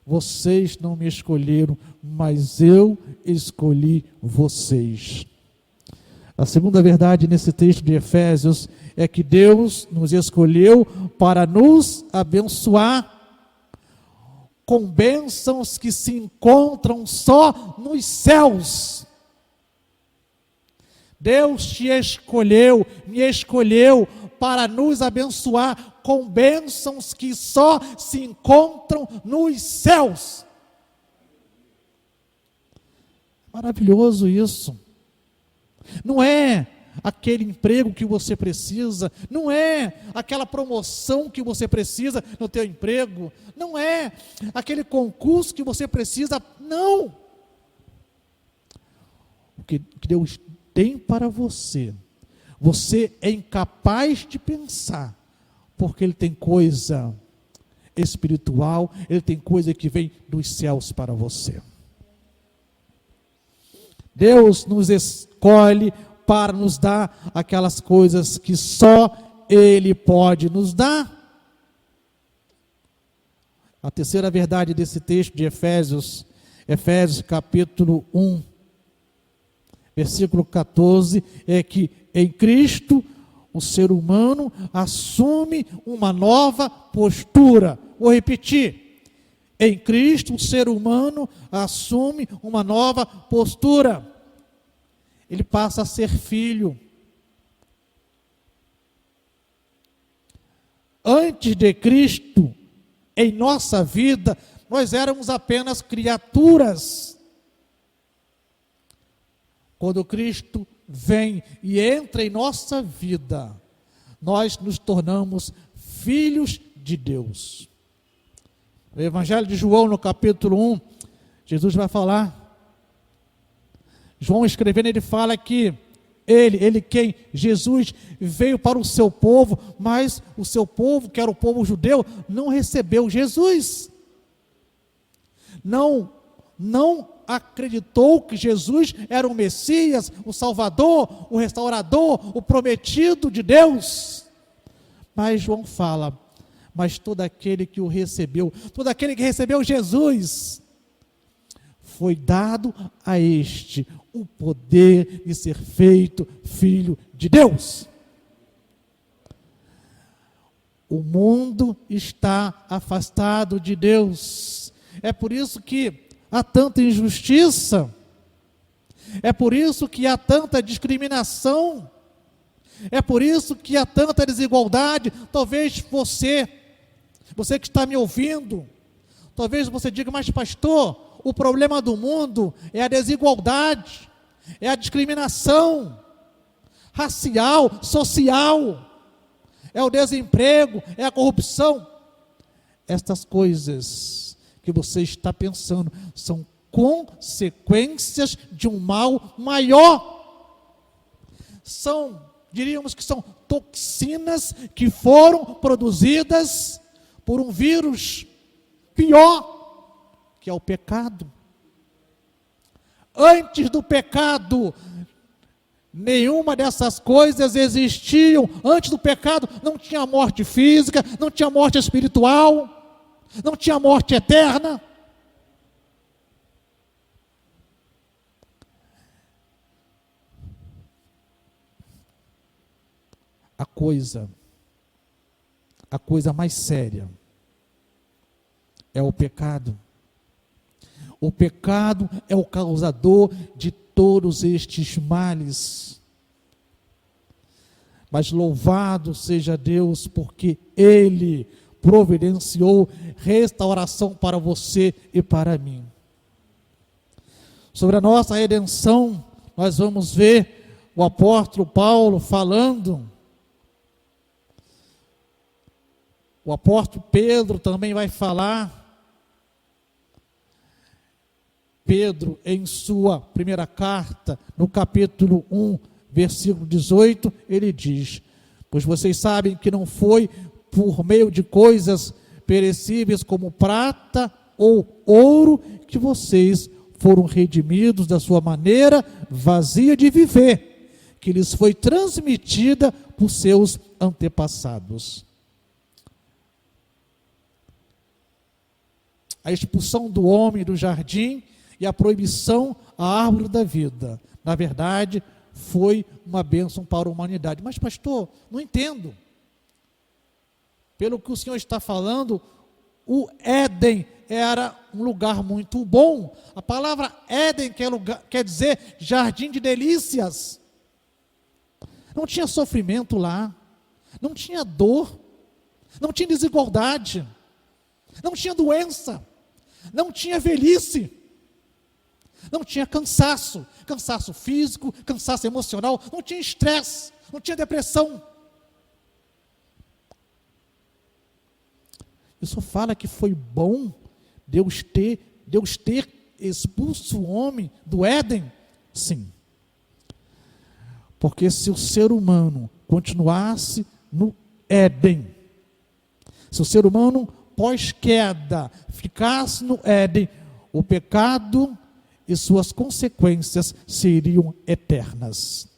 vocês não me escolheram, mas eu escolhi vocês. A segunda verdade nesse texto de Efésios é que Deus nos escolheu para nos abençoar com bênçãos que se encontram só nos céus. Deus te escolheu, me escolheu para nos abençoar com bênçãos que só se encontram nos céus. Maravilhoso isso. Não é aquele emprego que você precisa, não é aquela promoção que você precisa no teu emprego, não é aquele concurso que você precisa, não. O que Deus tem para você, você é incapaz de pensar, porque Ele tem coisa espiritual, Ele tem coisa que vem dos céus para você. Deus nos escolhe para nos dar aquelas coisas que só Ele pode nos dar. A terceira verdade desse texto de Efésios, Efésios capítulo 1, versículo 14, é que em Cristo o ser humano assume uma nova postura. Vou repetir. Em Cristo, o ser humano assume uma nova postura. Ele passa a ser filho. Antes de Cristo, em nossa vida, nós éramos apenas criaturas. Quando Cristo vem e entra em nossa vida, nós nos tornamos filhos de Deus. No Evangelho de João, no capítulo 1, Jesus vai falar, João escrevendo, ele fala que quem? Jesus veio para o seu povo, mas o seu povo, que era o povo judeu, não recebeu Jesus. Não acreditou que Jesus era o Messias, o Salvador, o restaurador, o prometido de Deus. Mas João fala, mas todo aquele que o recebeu, todo aquele que recebeu Jesus, foi dado a este o poder de ser feito filho de Deus. O mundo está afastado de Deus. É por isso que há tanta injustiça. É por isso que há tanta discriminação. É por isso que há tanta desigualdade. Talvez você que está me ouvindo, Talvez você diga, mas pastor, o problema do mundo é a desigualdade, é a discriminação racial, social, é o desemprego, é a corrupção. Estas coisas que você está pensando são consequências de um mal maior. Diríamos que são toxinas que foram produzidas por um vírus pior, que é o pecado. Antes do pecado, nenhuma dessas coisas existiam. Antes do pecado não tinha morte física, não tinha morte espiritual, não tinha morte eterna. A coisa mais séria é o pecado. O pecado é o causador de todos estes males. Mas louvado seja Deus, porque Ele providenciou restauração para você e para mim. Sobre a nossa redenção, nós vamos ver o apóstolo Paulo falando. O apóstolo Pedro também vai falar. Pedro, em sua primeira carta, no capítulo 1, versículo 18, ele diz: pois vocês sabem que não foi por meio de coisas perecíveis como prata ou ouro que vocês foram redimidos da sua maneira vazia de viver, que lhes foi transmitida por seus antepassados. A expulsão do homem do jardim e a proibição à árvore da vida, na verdade, foi uma bênção para a humanidade. Mas pastor, não entendo. Pelo que o senhor está falando, o Éden era um lugar muito bom. A palavra Éden quer dizer jardim de delícias. Não tinha sofrimento lá, não tinha dor, não tinha desigualdade, não tinha doença, não tinha velhice, não tinha cansaço físico, cansaço emocional, não tinha estresse, não tinha depressão. Isso fala que foi bom Deus ter expulso o homem do Éden? Sim. Porque se o ser humano continuasse no Éden, se o ser humano pós-queda ficasse no Éden, o pecado e suas consequências seriam eternas.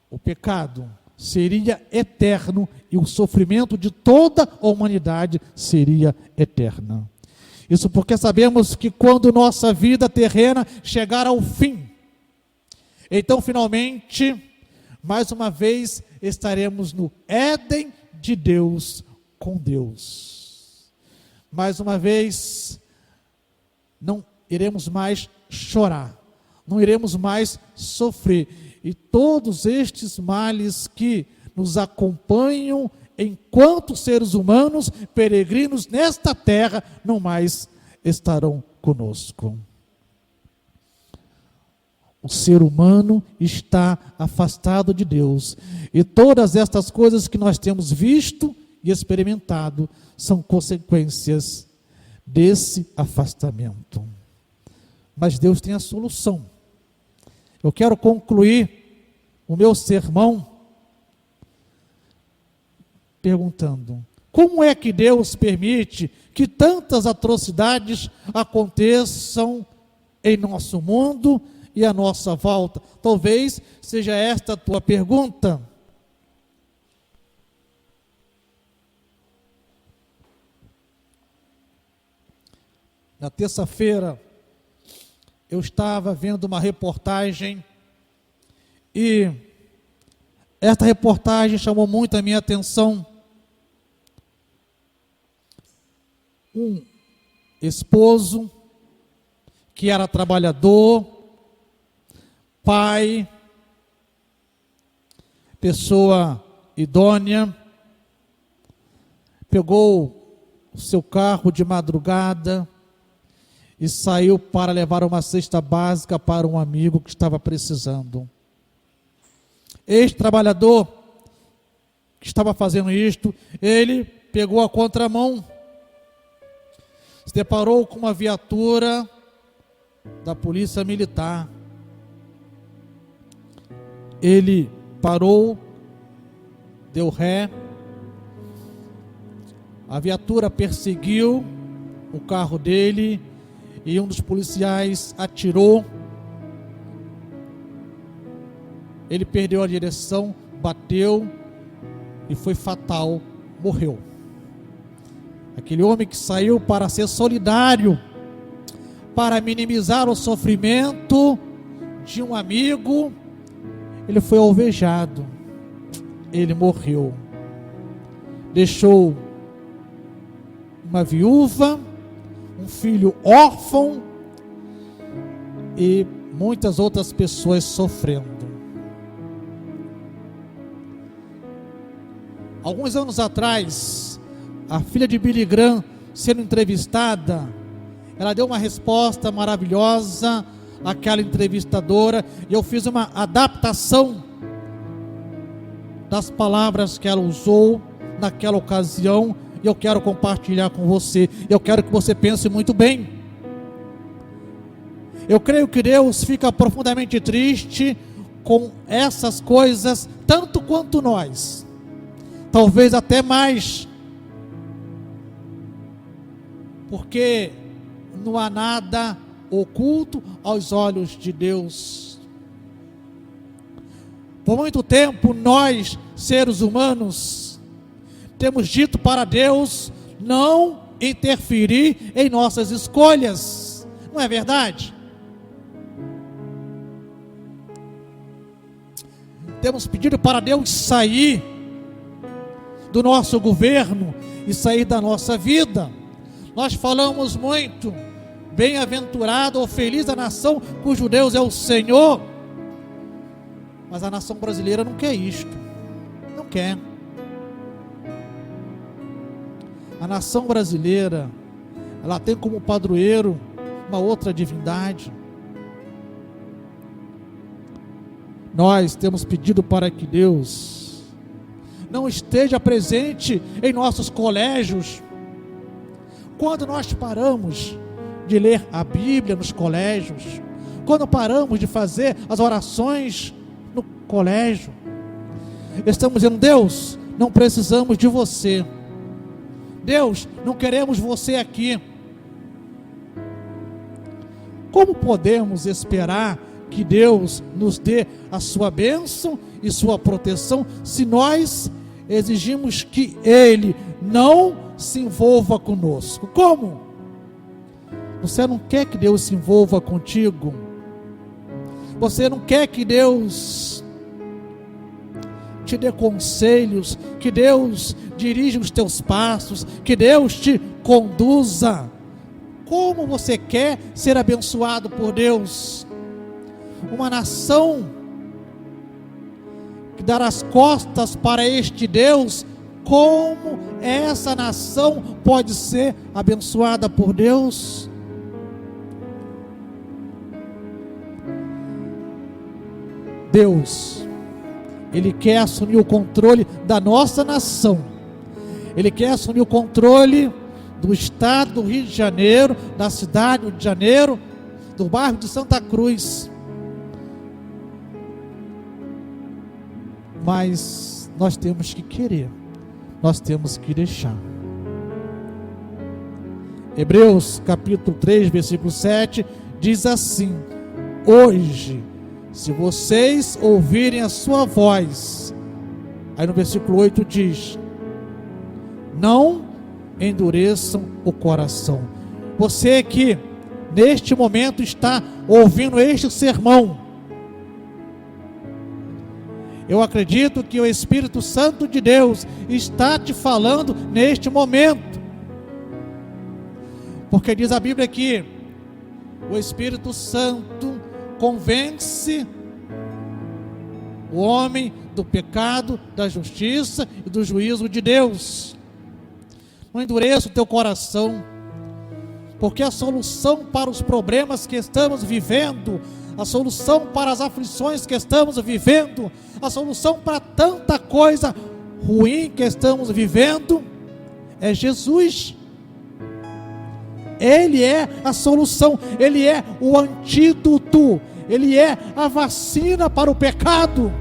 O pecado seria eterno e o sofrimento de toda a humanidade seria eterno. Isso porque sabemos que quando nossa vida terrena chegar ao fim, então finalmente, mais uma vez, estaremos no Éden de Deus com Deus. Mais uma vez, não iremos mais chorar, não iremos mais sofrer. E todos estes males que nos acompanham enquanto seres humanos, peregrinos nesta terra, não mais estarão conosco. O ser humano está afastado de Deus. E todas estas coisas que nós temos visto e experimentado são consequências desse afastamento. Mas Deus tem a solução. Eu quero concluir o meu sermão perguntando: como é que Deus permite que tantas atrocidades aconteçam em nosso mundo e à nossa volta? Talvez seja esta a tua pergunta. Na terça-feira, eu estava vendo uma reportagem e esta reportagem chamou muito a minha atenção. Um esposo que era trabalhador, pai, pessoa idônea, pegou o seu carro de madrugada e saiu para levar uma cesta básica para um amigo que estava precisando. Este trabalhador que estava fazendo isto, ele pegou a contramão, se deparou com uma viatura da polícia militar. Ele parou, deu ré, a viatura perseguiu o carro dele e um dos policiais atirou. Ele perdeu a direção, bateu e foi fatal, morreu. Aquele homem que saiu para ser solidário, para minimizar o sofrimento de um amigo, ele foi alvejado, ele morreu. Deixou uma viúva, um filho órfão e muitas outras pessoas sofrendo. Alguns anos atrás, a filha de Billy Graham sendo entrevistada, ela deu uma resposta maravilhosa àquela entrevistadora, e eu fiz uma adaptação das palavras que ela usou naquela ocasião, e eu quero compartilhar com você. Eu quero que você pense muito bem. Eu creio que Deus fica profundamente triste com essas coisas, tanto quanto nós, talvez até mais, porque não há nada oculto aos olhos de Deus. Por muito tempo nós, seres humanos, temos dito para Deus não interferir em nossas escolhas, não é verdade? Temos pedido para Deus sair do nosso governo e sair da nossa vida. Nós falamos muito, bem-aventurado ou feliz a nação cujo Deus é o Senhor, mas a nação brasileira não quer isto, não quer. A nação brasileira, ela tem como padroeiro uma outra divindade. Nós temos pedido para que Deus não esteja presente em nossos colégios. Quando nós paramos de ler a Bíblia nos colégios, quando paramos de fazer as orações no colégio, estamos dizendo: Deus, não precisamos de você. Deus, não queremos você aqui. Como podemos esperar que Deus nos dê a sua bênção e sua proteção se nós exigimos que Ele não se envolva conosco? Como? Você não quer que Deus se envolva contigo? Você não quer que Deus te dê conselhos, que Deus dirija os teus passos, que Deus te conduza? Como você quer ser abençoado por Deus? Uma nação que dar as costas para este Deus, como essa nação pode ser abençoada por Deus? Deus, Ele quer assumir o controle da nossa nação. Ele quer assumir o controle do estado do Rio de Janeiro, da cidade do Rio de Janeiro, do bairro de Santa Cruz. Mas nós temos que querer, nós temos que deixar. Hebreus capítulo 3, versículo 7 diz assim: hoje, se vocês ouvirem a sua voz, aí no versículo 8 diz: não endureçam o coração. Você que neste momento está ouvindo este sermão, eu acredito que o Espírito Santo de Deus está te falando neste momento, porque diz a Bíblia que o Espírito Santo convence o homem do pecado, da justiça e do juízo de Deus. não endureça o teu coração, porque a solução para os problemas que estamos vivendo, a solução para as aflições que estamos vivendo, a solução para tanta coisa ruim que estamos vivendo, é Jesus. Ele é a solução, Ele é o antídoto, Ele é a vacina para o pecado.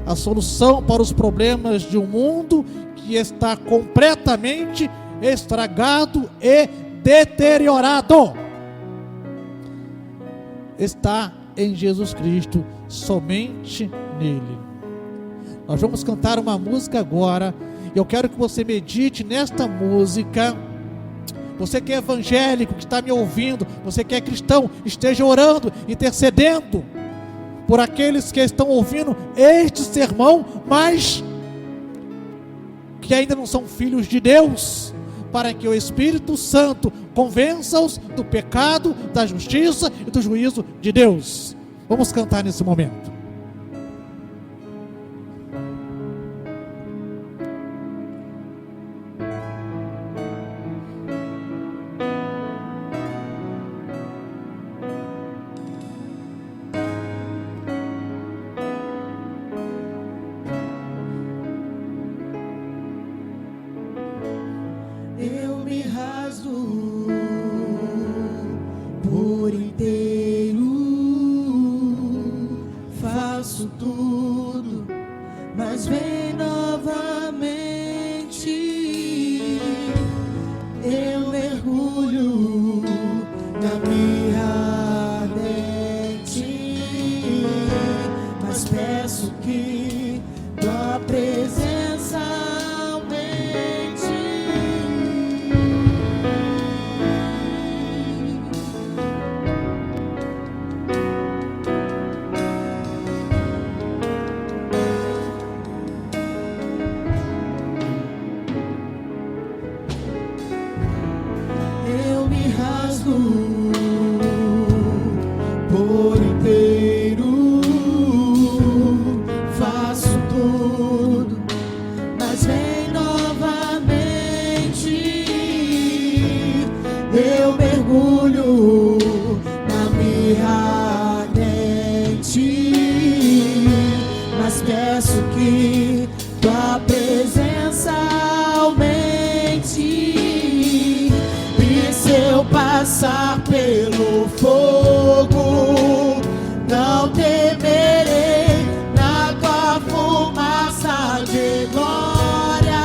A solução para os problemas de um mundo que está completamente estragado e deteriorado está em Jesus Cristo, somente nele. Nós vamos cantar uma música agora. Eu quero que você medite nesta música. Você que é evangélico, que está me ouvindo, você que é cristão, esteja orando, intercedendo por aqueles que estão ouvindo este sermão, mas que ainda não são filhos de Deus, para que o Espírito Santo convença-os do pecado, da justiça e do juízo de Deus. Vamos cantar nesse momento. Eu me rasgo por inteiro, faço tudo, mas vem novamente. Eu mergulho na minha ardente, mas peço que tua presença aumente. Eu me rasgo por inteiro, faço tudo, mas vem novamente. Eu mergulho na minha ardente, mas peço que tua presença aumente. E se eu passar pelo fogo, não temerei, na tua fumaça de glória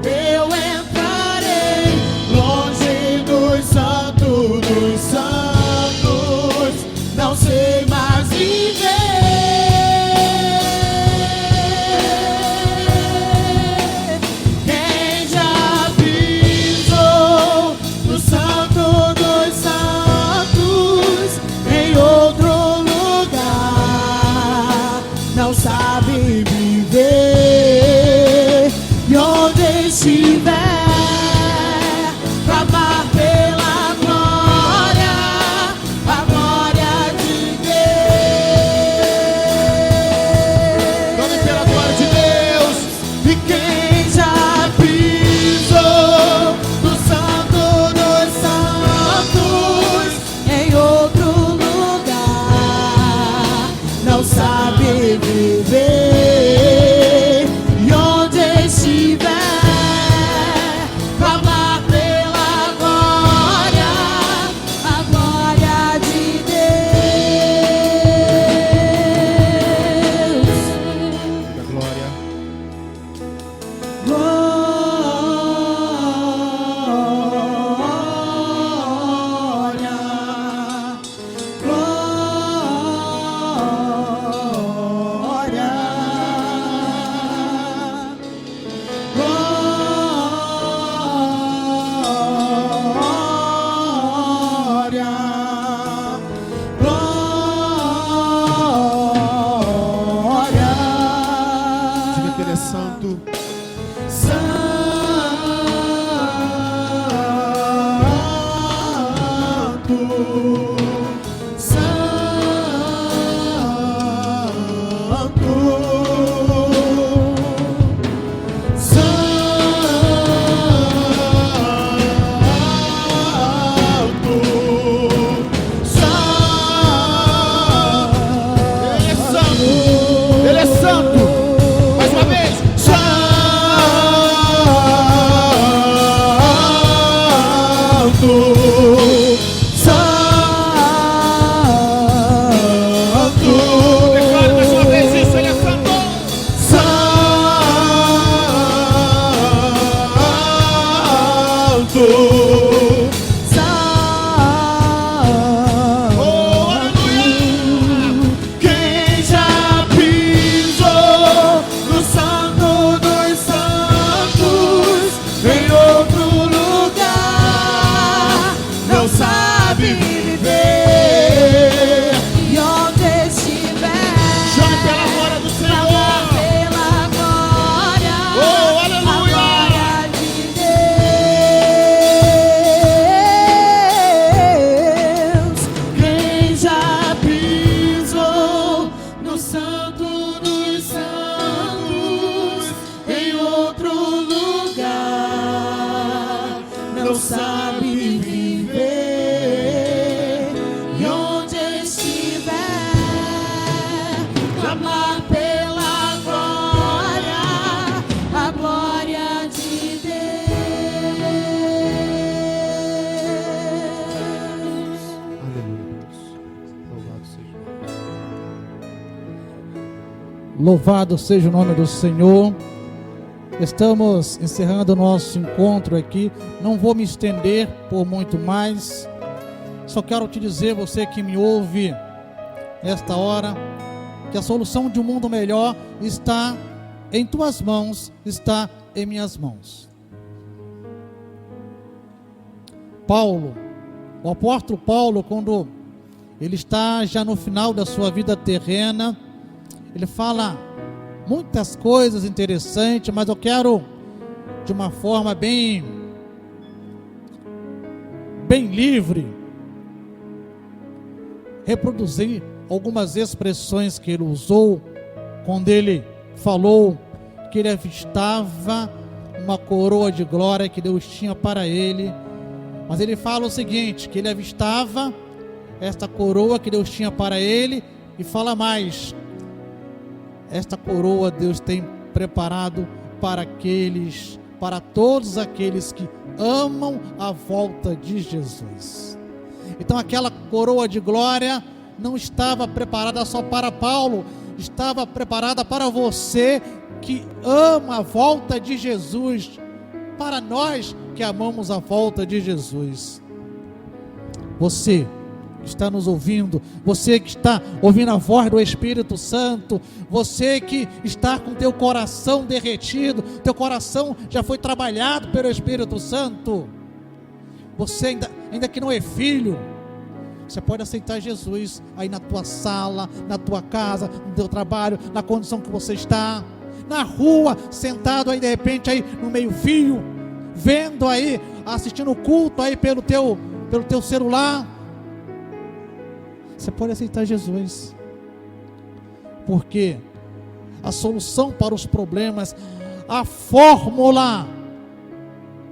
eu entrarei, longe dos santos dos santos, não sei mais viver. Quem já pisou no santo dos santos, em outro lugar, não sabe viver. E onde estiver, clamar pela glória, a glória de Deus. Clame pela glória de Deus. E quem já pisou no santo dos santos, em outro lugar, não sabe viver. E onde estiver, clamar pela glória, a glória de Deus. Da glória. Diga que ele é santo. Santo, Louvado seja o nome do Senhor. Estamos encerrando o nosso encontro aqui. Não vou me estender por muito mais. Só quero te dizer, você que me ouve nesta hora, que a solução de um mundo melhor está em tuas mãos, está em minhas mãos. Paulo, o apóstolo Paulo, quando ele está já no final da sua vida terrena, ele fala muitas coisas interessantes, mas eu quero, de uma forma bem livre, reproduzir algumas expressões que ele usou quando ele falou que ele avistava uma coroa de glória que Deus tinha para ele. Mas ele fala o seguinte, que ele avistava esta coroa que Deus tinha para ele, e fala mais: esta coroa Deus tem preparado para todos aqueles que amam a volta de Jesus. Então aquela coroa de glória não estava preparada só para Paulo, estava preparada para você que ama a volta de Jesus, para nós que amamos a volta de Jesus. Você que está nos ouvindo, você que está ouvindo a voz do Espírito Santo, você que está com teu coração derretido, teu coração já foi trabalhado pelo Espírito Santo, você ainda que não é filho, você pode aceitar Jesus aí na tua sala, na tua casa, no teu trabalho, na condição que você está, na rua, sentado aí de repente aí no meio-fio, vendo aí, assistindo o culto aí pelo teu celular. Você pode aceitar Jesus, porque a solução para os problemas, a fórmula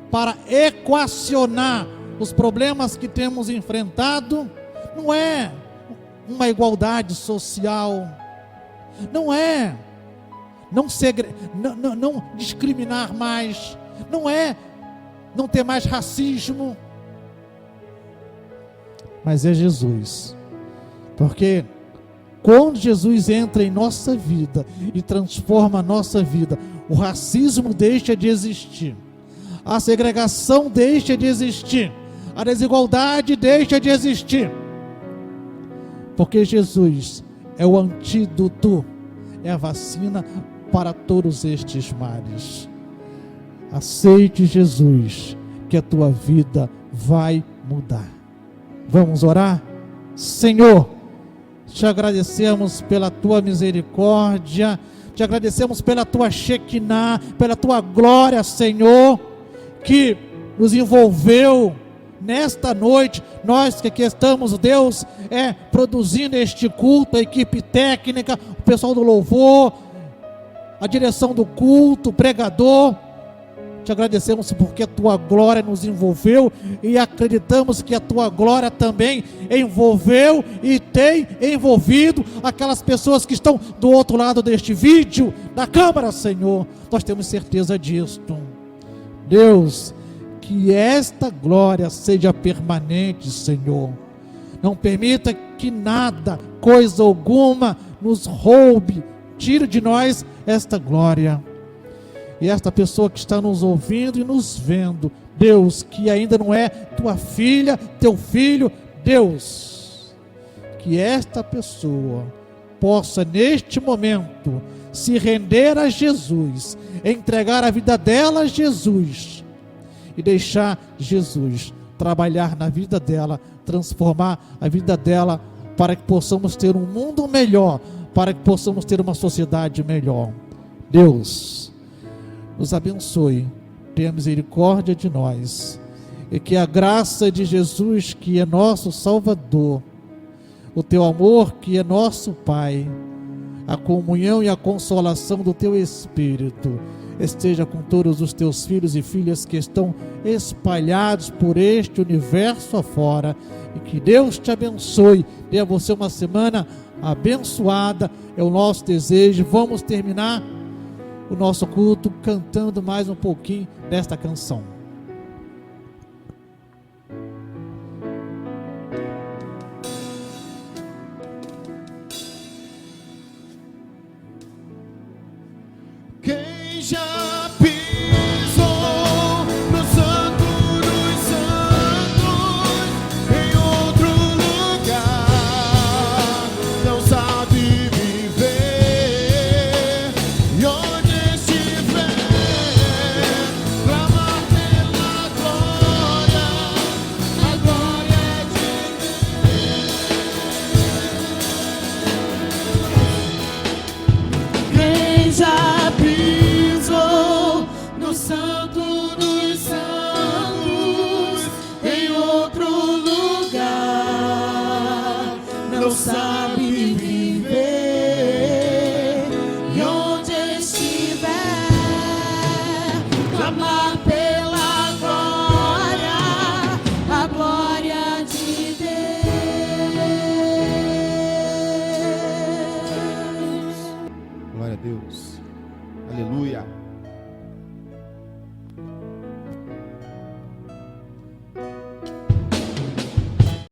para equacionar os problemas que temos enfrentado, não é uma igualdade social, não é não discriminar mais, não é não ter mais racismo, mas é Jesus. Porque quando Jesus entra em nossa vida e transforma a nossa vida, o racismo deixa de existir, a segregação deixa de existir, a desigualdade deixa de existir, porque Jesus é o antídoto, é a vacina para todos estes males. Aceite Jesus, que a tua vida vai mudar. Vamos orar? Senhor, te agradecemos pela tua misericórdia, te agradecemos pela tua Shekinah, pela tua glória, Senhor, que nos envolveu nesta noite. Nós que aqui estamos, Deus, produzindo este culto, a equipe técnica, o pessoal do louvor, a direção do culto, o pregador, te agradecemos porque a tua glória nos envolveu e acreditamos que a tua glória também envolveu e tem envolvido aquelas pessoas que estão do outro lado deste vídeo, da câmera, Senhor. Nós temos certeza disto. Deus, que esta glória seja permanente, Senhor. Não permita que nada, coisa alguma, nos roube, tire de nós esta glória. E esta pessoa que está nos ouvindo e nos vendo, Deus, que ainda não é tua filha, teu filho, Deus, que esta pessoa possa neste momento se render a Jesus, entregar a vida dela a Jesus e deixar Jesus trabalhar na vida dela, transformar a vida dela, para que possamos ter um mundo melhor, para que possamos ter uma sociedade melhor. Deus, nos abençoe, tenha misericórdia de nós, e que a graça de Jesus, que é nosso Salvador, o teu amor, que é nosso Pai, a comunhão e a consolação do teu Espírito, esteja com todos os teus filhos e filhas que estão espalhados por este universo afora, e que Deus te abençoe, dê a você uma semana abençoada, é o nosso desejo. Vamos terminar o nosso culto cantando mais um pouquinho desta canção. já pisou no Santo dos Santos, em outro lugar, não sabe viver, e onde estiver, clamar pela glória, a glória de Deus. Quem já pisou no Santo dos Santos, em outro lugar, não sabe